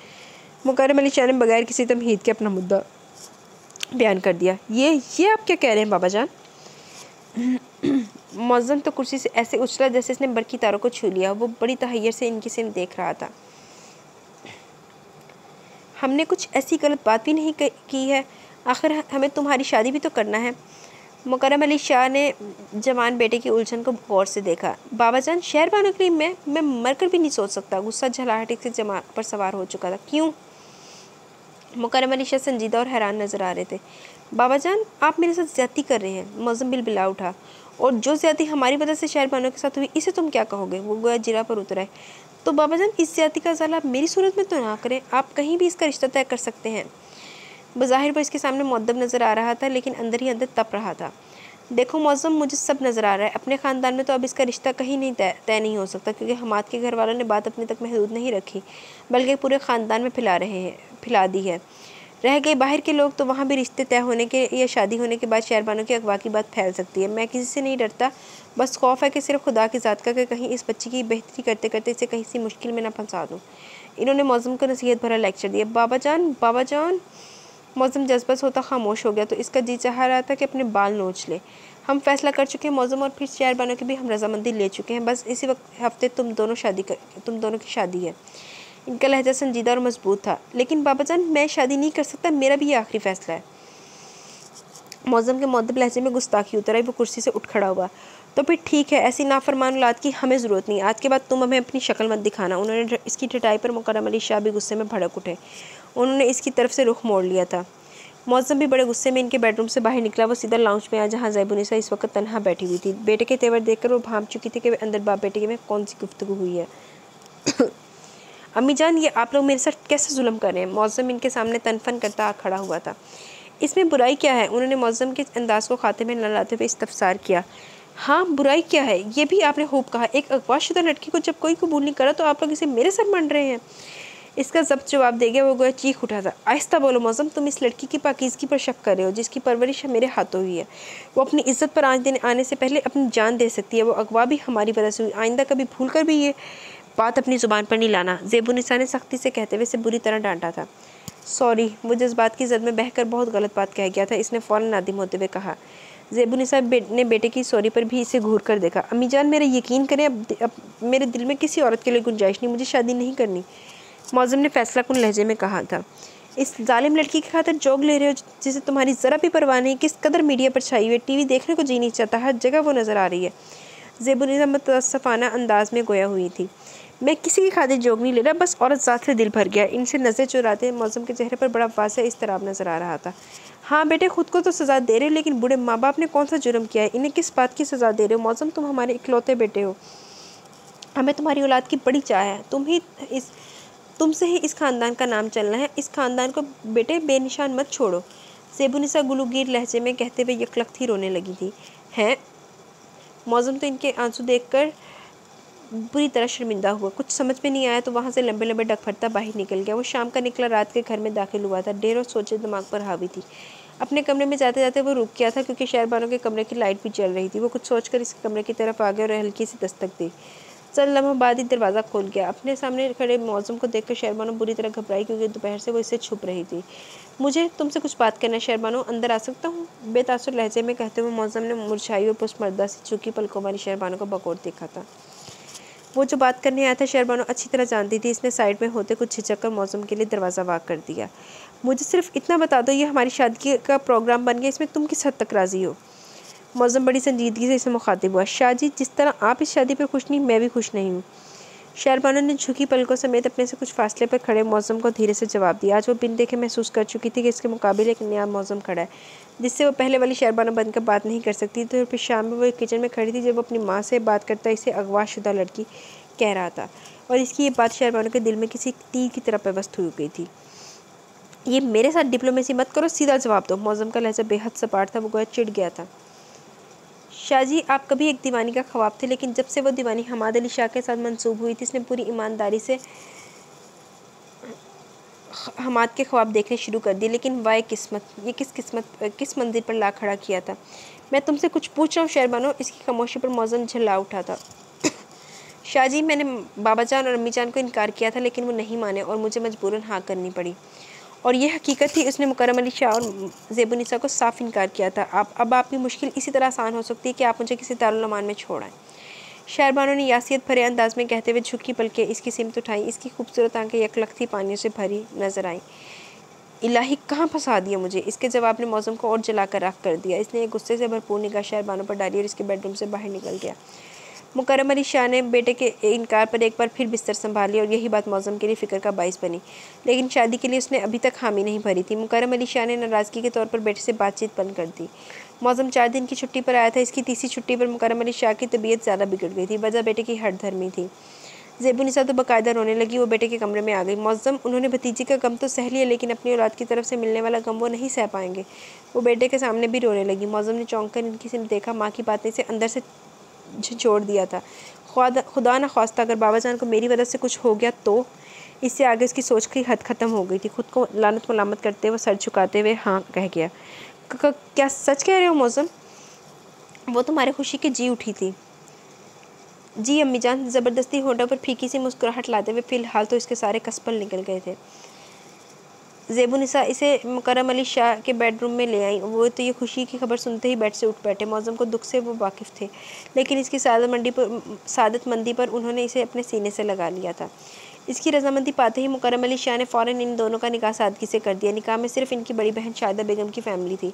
मुकर्रम अली शाह ने बगैर किसी तमहीद के अपना मुद्दा बयान कर दिया। ये आप क्या कह रहे हैं बाबाजान? मौज़म तो कुर्सी से ऐसे उछला जैसे इसने बरकी तारों को छू लिया। वो बड़ी तहैयर से इनकी सिम देख रहा था। हमने कुछ ऐसी गलत बात भी नहीं की है, आखिर हमें तुम्हारी शादी भी तो करना है। मुकर्रम अली शाह ने जवान बेटे की उलझन को गौर से देखा। बाबाजान, शहरबानो के लिए मैं मरकर भी नहीं सोच सकता। गुस्सा झलाहट से जमा पर सवार हो चुका था। क्यों? मुकर्रम अली शाह संजीदा और हैरान नज़र आ रहे थे। बाबाजान, आप मेरे साथ ज़्यादती कर रहे हैं। मौज़म बिलबिला उठा। और जो ज़्यादती हमारी वजह से शहरबानो के साथ हुई, इसे तुम क्या कहोगे? वो गोया जिरा पर उतर आए। तो बाबाजान, इस ज़्यादती का ज़ाला आप मेरी सूरत में तो ना करें। आप कहीं भी इसका रिश्ता तय कर सकते हैं। बज़ाहिर वो इसके सामने मुअद्दब नज़र आ रहा था, लेकिन अंदर ही अंदर तप रहा था। देखो मौज़म, मुझे सब नज़र आ रहा है। अपने ख़ानदान में तो अब इसका रिश्ता कहीं नहीं तय नहीं हो सकता, क्योंकि हमाद के घर वालों ने बात अपने तक महदूद नहीं रखी, बल्कि पूरे ख़ानदान में फैला दी है। रह गए बाहर के लोग, तो वहाँ भी रिश्ते तय होने के या शादी होने के बाद शहरबानो की अगवा की बात फैल सकती है। मैं किसी से नहीं डरता, बस खौफ है कि सिर्फ खुदा की ज़ात का, कि कहीं इस बच्ची की बेहतरी करते करते इसे कहीं सी मुश्किल में ना फंसा दूँ। इन्होंने मौज़म को नसीहत भरा लेक्चर दिया। बाबाजान। मौज़म जज्बस होता खामोश हो गया तो इसका जी चाह रहा था कि अपने बाल नोच ले। हम फैसला कर चुके हैं मौज़म, और फिर शहरबानो की भी हम रजामंदी ले चुके हैं। बस इसी हफ्ते तुम दोनों की शादी है। इनका लहजा संजीदा और मजबूत था। लेकिन बाबाजान, मैं शादी नहीं कर सकता, मेरा भी ये आखिरी फैसला है। मौज़म के मुअद्दब लहजे में गुस्ताखी उतर आई। वो कुर्सी से उठ खड़ा हुआ। तो फिर ठीक है, ऐसी नाफरमान औलाद की हमें ज़रूरत नहीं। आज के बाद तुम हमें अपनी शक्ल मत दिखाना। उन्होंने इसकी ठटाई पर मुकर्रम अली शाह भी गुस्से में भड़क उठे। उन्होंने इसकी तरफ से रुख मोड़ लिया था। मौज़म भी बड़े गुस्से में इनके बेडरूम से बाहर निकला। वो सीधा लाउंज में आया, जहाँ ज़ेबुनिसा इस वक्त तन्हा बैठी हुई थी। बेटे के तेवर देखकर वो भांप चुकी थी कि अंदर बाप बेटे में कौन सी गुफ्तगू हुई है। अम्मी जान, ये आप लोग मेरे साथ कैसे जुल्म कर रहे हैं? मौज़म इनके सामने तनफन करता खड़ा हुआ था। इसमें बुराई क्या है? उन्होंने मौज़म के अंदाज़ को खाते में न लाते हुए इस्तफसार किया। हाँ, बुराई क्या है, ये भी आपने खूब कहा। एक अगवाशुदा लड़की को जब कोई कबूल नहीं करा तो आप लोग इसे मेरे सर मंड रहे हैं। इसका जब जवाब दे गया वो गोया चीख उठा था। आहिस्ता बोलो मौसम, तुम इस लड़की की पाकीज़गी पर शक कर रहे हो जिसकी परवरिश मेरे हाथों हुई है। वो अपनी इज्जत पर आँच देने आने से पहले अपनी जान दे सकती है। वो अगवा भी हमारी वजह से हुई। आइंदा कभी भूल कर भी ये बात अपनी ज़ुबान पर नहीं लाना, ज़ेबुन्निसा ने सख्ती से कहते हुए इसे बुरी तरह डांटा था। सॉरी, मुझे इस बात की जद में बहकर बहुत गलत बात कह गया था, इसने फ़ौरन नादिम होते हुए कहा। ज़ेबुन्निसा ने बेटे की सॉरी पर भी इसे घूर कर देखा। अम्मी जान, मेरा यकीन करें, अब मेरे दिल में किसी औरत के लिए गुंजाइश नहीं, मुझे शादी नहीं करनी, मौज़म ने फैसला कुन लहजे में कहा था। इस जालिम लड़की की खातिर जोग ले रहे हो जिसे तुम्हारी ज़रा भी परवाह नहीं। किस कदर मीडिया पर छाई हुई, टीवी देखने को जी नहीं चाहता, हर जगह वो नज़र आ रही है। ज़ेबुन्निसा मुतअस्सिफ़ाना अंदाज में गोया हुई थी। मैं किसी की खातिर जोग नहीं ले रहा, बस औरत ज़ात से दिल भर गया। इनसे नज़र चुराते मौज़म के चेहरे पर बड़ा वाज़ेह इज़्तिराब नज़र आ रहा था। हाँ बेटे, खुद को तो सज़ा दे रहे हो, लेकिन बूढ़े माँ बाप ने कौन सा जुर्म किया है, इन्हें किस बात की सज़ा दे रहे हो। मौज़म, तुम हमारे इकलौते बेटे हो, हमें तुम्हारी औलाद की बड़ी चाह है। तुमसे ही इस ख़ानदान का नाम चलना है। इस ख़ानदान को बेटे बेनिशान मत छोड़ो। ज़ेबुन्निसा गुलूगीर लहजे में कहते हुए यकलख्ती रोने लगी थी। हैं? मौज़म तो इनके आंसू देखकर बुरी तरह शर्मिंदा हुआ। कुछ समझ में नहीं आया तो वहाँ से लंबे लंबे डगफरता बाहर निकल गया। वो शाम का निकला रात के घर में दाखिल हुआ था। ढेरों सोचे दिमाग पर हावी थी। अपने कमरे में जाते जाते वो रुक गया था क्योंकि शहरबानों के कमरे की लाइट भी जल रही थी। वो कुछ सोचकर इसके कमरे की तरफ आ गया और हल्की सी दस्तक दी। चंद लम्हों बाद ही दरवाज़ा खोल गया। अपने सामने खड़े मौज़म को देखकर शहरबानो बुरी तरह घबराई क्योंकि दोपहर से वो इससे छुप रही थी। मुझे तुमसे कुछ बात करना है शहरबानो, अंदर आ सकता हूँ? बेतासुर लहजे में कहते हुए मौज़म ने मुरझाई और पुष्मर्दा से झुकी पलकों वाली शहरबानो को बकौर देखा था। वो जो बात करने आया था शहरबानो अच्छी तरह जानती थी। इसने साइड में होते कुछ झिझक कर मौज़म के लिए दरवाज़ा वाक कर दिया। मुझे सिर्फ इतना बता दो, ये हमारी शादी का प्रोग्राम बन गया, इसमें तुम किस हद तक राज़ी हो? मौज़म बड़ी संजीदगी से इसे मुखातिब हुआ। शाह जी, जिस तरह आप इस शादी पर खुश नहीं, मैं भी खुश नहीं हूँ। शहरबानो ने झुकी पलकों समेत अपने से कुछ फासले पर खड़े मौज़म को धीरे से जवाब दिया। आज वो बिन देखे महसूस कर चुकी थी कि इसके मुकाबले एक नया मौज़म खड़ा है जिससे वो पहले वाली शहरबानो बनकर बात नहीं कर सकती। तो फिर शाम में वो किचन में खड़ी थी जब वो अपनी माँ से बात करता इसे अगवाशुदा लड़की कह रहा था और इसकी ये बात शहरबानो के दिल में किसी तीर की तरह पेवस्त हुई गई थी। ये मेरे साथ डिप्लोमेसी मत करो, सीधा जवाब दो। मौज़म का लहजा बेहद सपाट था। वो गोया चिढ़ गया था। शाह जी, आप कभी एक दीवानी का ख्वाब थे, लेकिन जब से वो दीवानी हमाद अली शाह के साथ मंसूब हुई थी इसने पूरी ईमानदारी से हमाद के ख्वाब देखने शुरू कर दिए। लेकिन वाह किस्मत, ये किस मंजिल पर ला खड़ा किया था। मैं तुमसे कुछ पूछ रहा हूँ शहरबानो। इसकी खामोशी पर मौज़म झल्ला उठा था। शाह जी, मैंने बाबा जान और अम्मी जान को इनकार किया था लेकिन वो नहीं माने और मुझे मजबूरन हाँ करनी पड़ी। और ये हकीकत थी, उसने मुकर्रम अली शाह और ज़ेबुन्निसा को साफ इनकार किया था। अब आपकी मुश्किल इसी तरह आसान हो सकती है कि आप मुझे किसी दारुल अमान में छोड़ आएँ। शहरबानो ने यासियत भरे अंदाज में कहते हुए झुकी पलके इसकी सिमत उठाई। इसकी खूबसूरत आंखें यकलख्ती पानियों से भरी नजर आईं। इलाही, कहाँ फंसा दिया मुझे? इसके जवाब ने मौज़म को और जलाकर राख कर दिया। इसने एक गुस्से से भरपूर निगाह शहरबानो पर डाली और इसके बेडरूम से बाहर निकल गया। मुकर्रम अली शाह ने बेटे के इनकार पर एक बार फिर बिस्तर संभाल लिया और यही बात मौज़म के लिए फ़िक्र का बाइस बनी। लेकिन शादी के लिए उसने अभी तक हामी नहीं भरी थी। मुकर्रम अली शाह ने नाराज़गी के तौर पर बेटे से बातचीत बंद कर दी। मौज़म 4 दिन की छुट्टी पर आया था। इसकी तीसरी छुट्टी पर मुकर्रम अली शाह की तबीयत ज़्यादा बिगड़ गई थी। वजह बेटे की हठधर्मी थी। ज़ेबुन्निसा तो बाकायदा रोने लगी। वो बेटे के कमरे में आ गई। मौज़म, उन्होंने भतीजी का गम तो सह लिया लेकिन अपनी औलाद की तरफ से मिलने वाला गम वो नहीं सह पाएंगे। वो बेटे के सामने भी रोने लगी। मौज़म ने चौंक कर इनकी सिर्फ देखा। माँ की बातें से अंदर से झिझोड़ दिया था। खुदा न ख्वास्ता अगर बाबा जान को मेरी वजह से कुछ हो गया तो। इससे आगे उसकी सोच की हद ख़त्म हो गई थी। खुद को लानत मलामत करते हुए सर झुकाते हुए हाँ कह गया। क्या सच कह रहे हो मौज़म? वो तुम्हारे खुशी की जी उठी थी। जी अम्मी जान, ज़बरदस्ती होठों पर फीकी सी मुस्कुराहट लाते हुए फ़िलहाल तो इसके सारे कसपल निकल गए थे। ज़ेबुन्निसा इसे मुकर्रम अली शाह के बेडरूम में ले आई। वो तो ये खुशी की खबर सुनते ही बेड से उठ बैठे। मौज़म को दुख से वो वाकिफ़ थे लेकिन इसकी सादतमंदी पर उन्होंने इसे अपने सीने से लगा लिया था। इसकी रजामंदी पाते ही मुकर्रम अली शाह ने फ़ौरन इन दोनों का निकाह सादगी से कर दिया। निकाह में सिर्फ इनकी बड़ी बहन शाहिदा बेगम की फैमिली थी।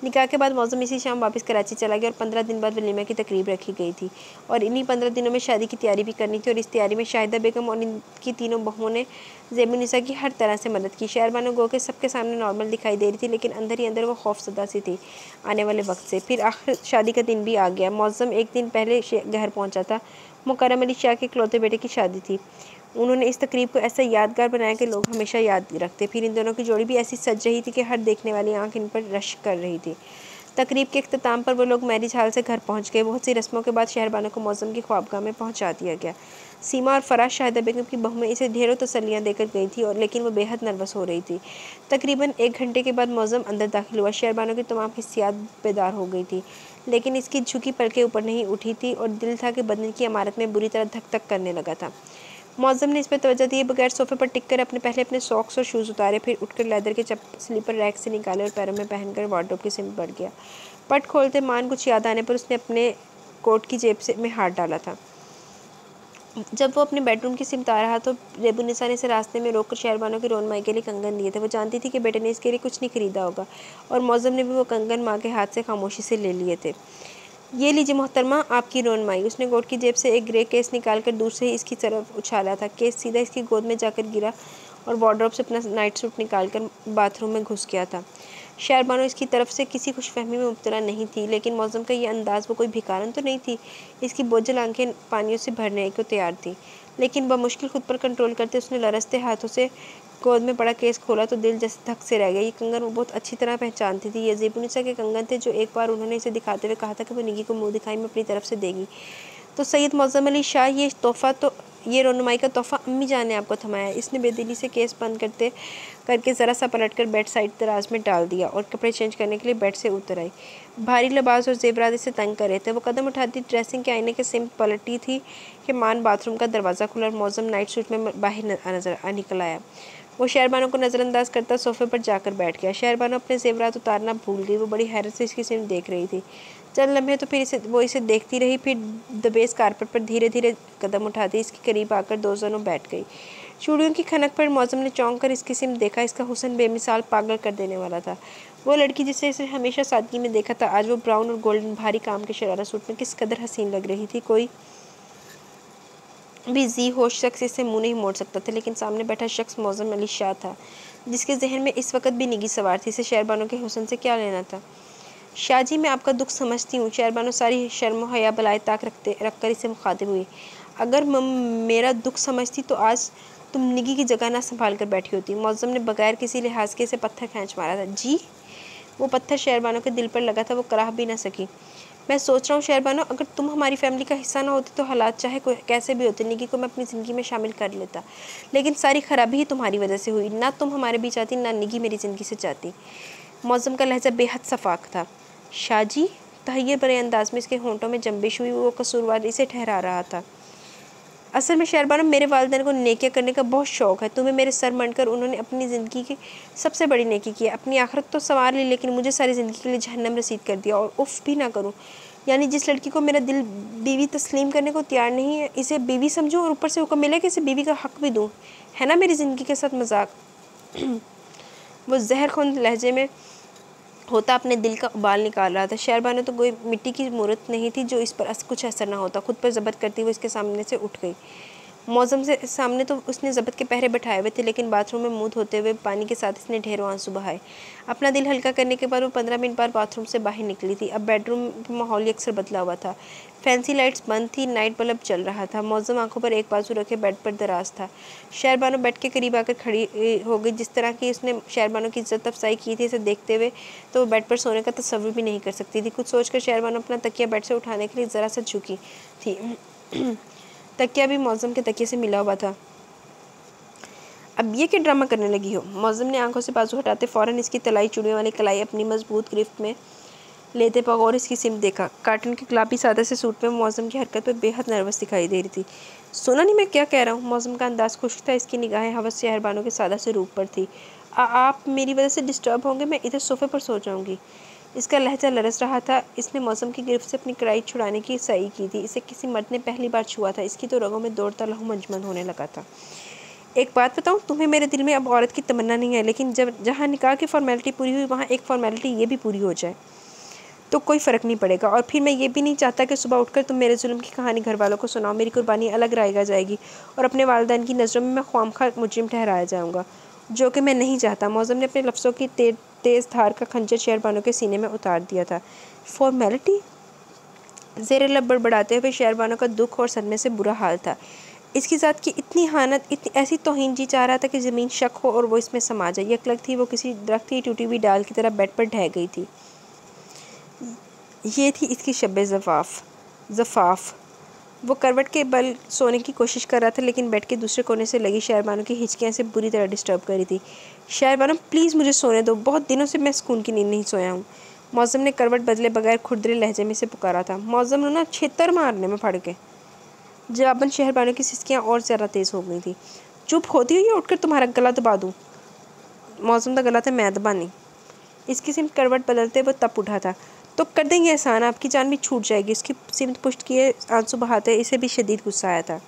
निकाह के बाद मौज़म इसी शाम वापस कराची चला गया और 15 दिन बाद वलीमा की तकरीब रखी गई थी और इन्हीं 15 दिनों में शादी की तैयारी भी करनी थी। और इस तैयारी में शाहिदा बेगम और इनकी तीनों बहुओं ने ज़ेबुन्निसा की हर तरह से मदद की। शहरबानो गो के सबके सामने नॉर्मल दिखाई दे रही थी लेकिन अंदर ही अंदर वो खौफसदा सी थी आने वाले वक्त से। फिर आखिर शादी का दिन भी आ गया। मौज़म एक दिन पहले घर पहुँचा था। मुकर्रम अली शाह के इकलौते बेटे की शादी थी। उन्होंने इस तकरीब को ऐसा यादगार बनाया कि लोग हमेशा याद रखते। फिर इन दोनों की जोड़ी भी ऐसी सज रही थी कि हर देखने वाली आंख इन पर रश कर रही थी। तकरीब के इख्तिताम पर वो लोग मैरिज हाल से घर पहुंच गए। बहुत सी रस्मों के बाद शहरबानो को मौज़म की ख्वाबगाह में पहुंचा दिया गया। सीमा और फराज शाहिदा बेगम की बहू में इसे ढेरों तसल्लियाँ देकर गई थी और लेकिन वो बेहद नर्वस हो रही थी। तकरीबन 1 घंटे के बाद मौज़म अंदर दाखिल हुआ। शहरबानो की तमाम हिस्सियात बेदार हो गई थी, लेकिन इसकी झुकी पलकें ऊपर नहीं उठी थी और दिल था कि बदन की इमारत में बुरी तरह धक धक करने लगा था। मौज़म ने इस पर तवज्जो दिए बगैर सोफ़े पर टिक कर अपने सॉक्स और शूज़ उतारे, फिर उठकर लेदर के स्लीपर रैक से निकाले और पैरों में पहनकर वार्डरोब की सिमत बढ़ गया। पट खोलते मान कुछ याद आने पर उसने अपने कोट की जेब में हाथ डाला था। जब वो अपने बेडरूम की सिमत आ रहा तो रेबुनिसा ने इसे रास्ते में रोककर शहरबानो की रोनमाई के लिए कंगन दिए थे। वो जानती थी कि बेटे ने इसके लिए कुछ नहीं खरीदा होगा और मौज़म ने भी वो कंगन माँ के हाथ से खामोशी से ले लिए थे। ये लीजिए मोहतरमा, आपकी रोनमाई। उसने कोट की जेब से एक ग्रे केस निकालकर दूर से ही इसकी तरफ उछाला था। केस सीधा इसकी गोद में जाकर गिरा और वार्डरोब से अपना नाइट सूट निकालकर बाथरूम में घुस गया था। शहरबानो इसकी तरफ से किसी खुशफहमी में मुब्तला नहीं थी, लेकिन मौज़म का ये अंदाज़ वो कोई भिखारन तो नहीं थी। इसकी बोझल आंखें पानियों से भरने को तैयार थी, लेकिन बमुश्किल खुद पर कंट्रोल करते उसने लरसते हाथों से गोद में पड़ा केस खोला तो दिल जैसे धक से रह गया। ये कंगन वो बहुत अच्छी तरह पहचानती थी। ये ज़ेबुनिसा के कंगन थे जो एक बार उन्होंने इसे दिखाते हुए कहा था कि वो निगी को मुँह दिखाई में अपनी तरफ से देगी। तो सैयद मौज़म अली शाह, ये रोनुमाई का तोहफ़ा अम्मी जान ने आपको थमाया। इसने बेदिली से केस बंद करके ज़रा सा पलटकर बेड साइड दराज में डाल दिया और कपड़े चेंज करने के लिए बेड से उतर आई। भारी लिबास और ज़ेवरात इसे तंग कर रहे थे। वो कदम उठाती ड्रेसिंग के आईने के सिमत पलटी थी कि मान बाथरूम का दरवाज़ा खुला और मौज़म नाइट सूट में बाहर निकल आया। वो शहरबानो को नज़रअंदाज करता सोफ़े पर जाकर बैठ गया। शहरबानो अपने ज़ेवरात उतारना भूल गई। वो बड़ी हैरत से इसकी सिमत देख रही थी। चंद लम्हे तो फिर वो इसे देखती रही, फिर दबेस कारपेट पर धीरे धीरे कदम उठाती इसके करीब आकर दोनों बैठ गई। चूड़ियों की खनक पर मौज़म ने चौंक कर इसकी सिमत देखा। इसका हुस्न बेमिसाल पागल कर देने वाला था। वो लड़की जिसे इसे हमेशा सादगी में देखा था, आज वो ब्राउन और गोल्डन भारी काम के शरारा सूट में किस कदर हसीन लग रही थी। कोई भी जी होश शख्स इससे मुंह नहीं मोड़ सकता था, लेकिन सामने बैठा शख्स मौज़म अली शाह था, जिसके जहन में इस वक्त भी निगी सवार थी। इसे शहरबानो के हुस्न से क्या लेना था। शाह जी, मैं आपका दुख समझती हूँ। शहरबानो सारी शर्म हया बलाए ताक रखकर इसे मुखातिब हुई। अगर मेरा दुख समझती तो आज तुम निगी की जगह ना संभाल कर बैठी होती। मौज़म ने बगैर किसी लिहाज के इसे पत्थर खींच मारा था। जी? वो पत्थर शहरबानो के दिल पर लगा था। वो कराह भी ना सकी। मैं सोच रहा हूँ शहरबानो, अगर तुम हमारी फैमिली का हिस्सा ना होती तो हालात चाहे कैसे भी होते, निगी को मैं अपनी ज़िंदगी में शामिल कर लेता, लेकिन सारी खराबी ही तुम्हारी वजह से हुई। ना तुम हमारे बीच आती, ना निगी मेरी ज़िंदगी से चाहती। मौज़म का लहजा बेहद सफाक था। शाह जी? तहय्युर भरे अंदाज में इसके होंठों में जंबिश हुई। वो कसूरवार इसे ठहरा रहा था। असल में शहरबानो, मेरे वालिदैन को नेकियां करने का बहुत शौक़ है। तुम्हें मेरे सर मंडकर उन्होंने अपनी ज़िंदगी की सबसे बड़ी नेकी की है। अपनी आखिरत तो संवार ली, लेकिन मुझे सारी ज़िंदगी के लिए जहन्नम रसीद कर दिया। और उफ़ भी ना करूँ, यानी जिस लड़की को मेरा दिल बीवी तस्लीम करने को तैयार नहीं है, इसे बीवी समझूँ और ऊपर से हुक्म मिले कि इसे बीवी का हक़ भी दूँ। है ना मेरी ज़िंदगी के साथ मजाक। वो जहरखुंद लहजे में होता अपने दिल का उबाल निकाल रहा था। शहरबानो तो कोई मिट्टी की मूरत नहीं थी जो इस पर कुछ असर ना होता। खुद पर ज़ब्त करती हुई इसके सामने से उठ गई। मौज़म से सामने तो उसने ज़ब्त के पहरे बैठाए हुए थे, लेकिन बाथरूम में मुँह धोते हुए पानी के साथ इसने ढेरों आंसू बहाए। अपना दिल हल्का करने के बाद वो 15 मिनट बाद बाथरूम से बाहर निकली थी। अब बेडरूम का माहौल अक्सर बदला हुआ था। फैंसी लाइट्स बंद थी, नाइट बल्ब चल रहा था। मौज़म आंखों पर एक बाजू रखे बेड पर दराज था। शहरबानो बेड के करीब आकर खड़ी हो गई। जिस तरह की उसने शहरबानो की इज्जत अफजाई की थी, इसे देखते हुए तो वो बेड पर सोने का तसव्वुर भी नहीं कर सकती थी। कुछ सोचकर शहरबानो अपना तकिया बेड से उठाने के लिए ज़रा सा झुकी थी। तकिया भी मौज़म के तकिए से मिला हुआ था। अब ये क्या ड्रामा करने लगी हो? मौज़म ने आंखों से बाजू हटाते फ़ौरन इसकी तलाई चूड़ियों वाली कलाई अपनी मजबूत गिरफ्त में लेते बगौर इसकी सिम देखा। कार्टन के गुलाबी सादे से सूट में मौज़म की हरकत पर बेहद नर्वस दिखाई दे रही थी। सुना नहीं मैं क्या कह रहा हूँ? मौज़म का अंदाज़ खुश्क था। इसकी निगाहें हवस से शहरबानो के सादा से रूप पर थी। आप मेरी वजह से डिस्टर्ब होंगे, मैं इधर सोफ़े पर सो जाऊँगी। इसका लहजा लरस रहा था। इसने मौज़म की गिरफ्त से अपनी कड़ाई छुड़ाने की सही की थी। इसे किसी मर्द ने पहली बार छुआ था। इसकी तो रगों में दौड़ता लहू मंजमद होने लगा था। एक बात बताऊँ, तुम्हें मेरे दिल में अब औरत की तमन्ना नहीं है, लेकिन जब जहाँ निकाह की फ़ॉर्मेलिटी पूरी हुई, वहाँ एक फ़ॉर्मेलिटी ये भी पूरी हो जाए तो कोई फ़र्क नहीं पड़ेगा। और फिर मैं ये भी नहीं चाहता कि सुबह उठकर तुम मेरे जुल्म की कहानी घर वालों को सुनाओ। मेरी कुर्बानी अलग रायगा जाएगी और अपने वालिदैन की नज़रों में मैं ख्वामखा मुजरिम ठहराया जाऊँगा, जो कि मैं नहीं चाहता। मौज़म ने अपने लफ्ज़ों की तेज़ धार का खंजर शहरबानो के सीने में उतार दिया था। फ़ॉर्मेलिटी? ज़ेर लब बड़बड़ाते हुए शहरबानो का दुख और सदमे से बुरा हाल था। इसकी ज़ात की इतनी हानत, इतनी ऐसी तौहीन जी चाह रहा था कि ज़मीन शक हो और वो इसमें समा जाए। यकलग थी वो किसी दरख्त की टूटी हुई डाल की तरह बेड पर ढह गई थी। ये थी इसकी शब ज़फ़ाफ़। वो करवट के बल सोने की कोशिश कर रहा था, लेकिन बेड के दूसरे कोने से लगी शहरबानो की हिचकियाँ से बुरी तरह डिस्टर्ब कर रही थी। शहरबानो प्लीज़ मुझे सोने दो, बहुत दिनों से मैं सुकून की नींद नहीं सोया हूँ। मौज़म ने करवट बदले बगैर खुरदरे लहजे में से पुकारा था। मौज़म ने ना छितर मारने में पड़ के जवाबन शहरबानो की सिसकियाँ और ज़्यादा तेज़ हो गई थी। चुप होती हुई उठकर तुम्हारा गला दबा दूँ। मौज़म का गला था, मैं दबानी। इसकी सिमत करवट बदलते वो तप उठा था। तो कर देंगे एहसान, आपकी जान भी छूट जाएगी। इसकी सिमत पुष्ट किए आंसू बहाते इसे भी शदीद गुस्सा आया था।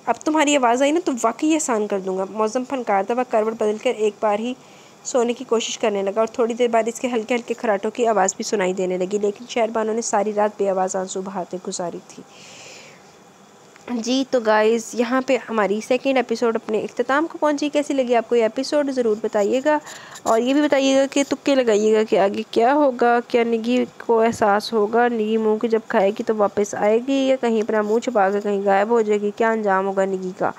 अब तुम्हारी आवाज़ आई ना तो वाकई एहसान कर दूंगा। मौज़म फनकारता वह करवट बदलकर एक बार ही सोने की कोशिश करने लगा और थोड़ी देर बाद इसके हल्के हल्के खराटों की आवाज़ भी सुनाई देने लगी। लेकिन शहरबानो ने सारी रात बेआवाज़ आंसू बहाते गुजारी थी। जी तो गाइज़ यहाँ पे हमारी सेकंड एपिसोड अपने इख्तिताम को पहुँची। कैसी लगी आपको ये एपिसोड ज़रूर बताइएगा, और ये भी बताइएगा कि तुक्के लगाइएगा कि आगे क्या होगा। क्या निगी को एहसास होगा, निगी मुंह की जब खाएगी तो वापस आएगी, या कहीं अपना मुंह छुपा कर कहीं गायब हो जाएगी। क्या अंजाम होगा निगी का,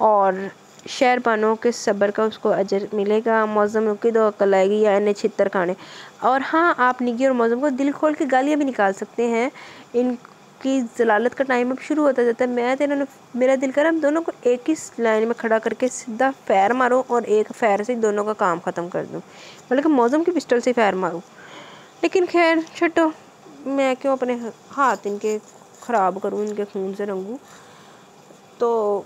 और शहरबानो के सब्र का उसको अजर मिलेगा। मौज़म की दो अकल आएगी या इन्हें छितर खाने। और हाँ, आप निगी और मौज़म को दिल खोल के गालियाँ भी निकाल सकते हैं। इनकी जलालत का टाइम अब शुरू होता जाता है। मैं तो इन्होंने मेरा दिल करा हम दोनों को एक ही लाइन में खड़ा करके सीधा फैर मारूं और एक फैर से दोनों का काम ख़त्म कर दूं, मतलब मौज़म की पिस्टल से फैर मारूं। लेकिन खैर छटो, मैं क्यों अपने हाथ इनके ख़राब करूं, इनके खून से रंगूं। तो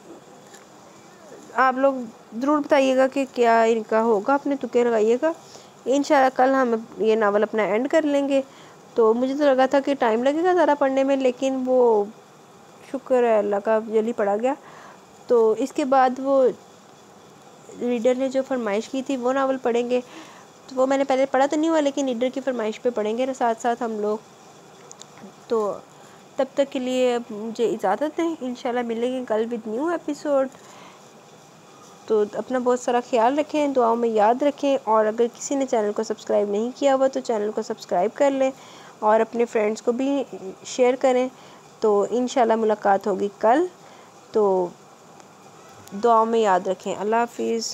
आप लोग ज़रूर बताइएगा कि क्या इनका होगा, अपने तुक्के लगाइएगा। इंशाल्लाह कल हम ये नावल अपना एंड कर लेंगे। तो मुझे तो लगा था कि टाइम लगेगा ज़्यादा पढ़ने में, लेकिन वो शुक्र है अल्लाह का जल्दी पढ़ा गया। तो इसके बाद वो रीडर ने जो फरमाइश की थी वो नावल पढ़ेंगे। तो वो मैंने पहले पढ़ा तो नहीं हुआ, लेकिन रीडर की फरमाइश पे पढ़ेंगे ना साथ साथ हम लोग। तो तब तक के लिए मुझे इजाज़त है, इंशाल्लाह मिलेंगे कल विद न्यू एपिसोड। तो अपना बहुत सारा ख्याल रखें, दुआओं में याद रखें, और अगर किसी ने चैनल को सब्सक्राइब नहीं किया हुआ तो चैनल को सब्सक्राइब कर लें और अपने फ्रेंड्स को भी शेयर करें। तो इंशाल्लाह मुलाकात होगी कल। तो दुआओं में याद रखें। अल्लाह हाफिज़।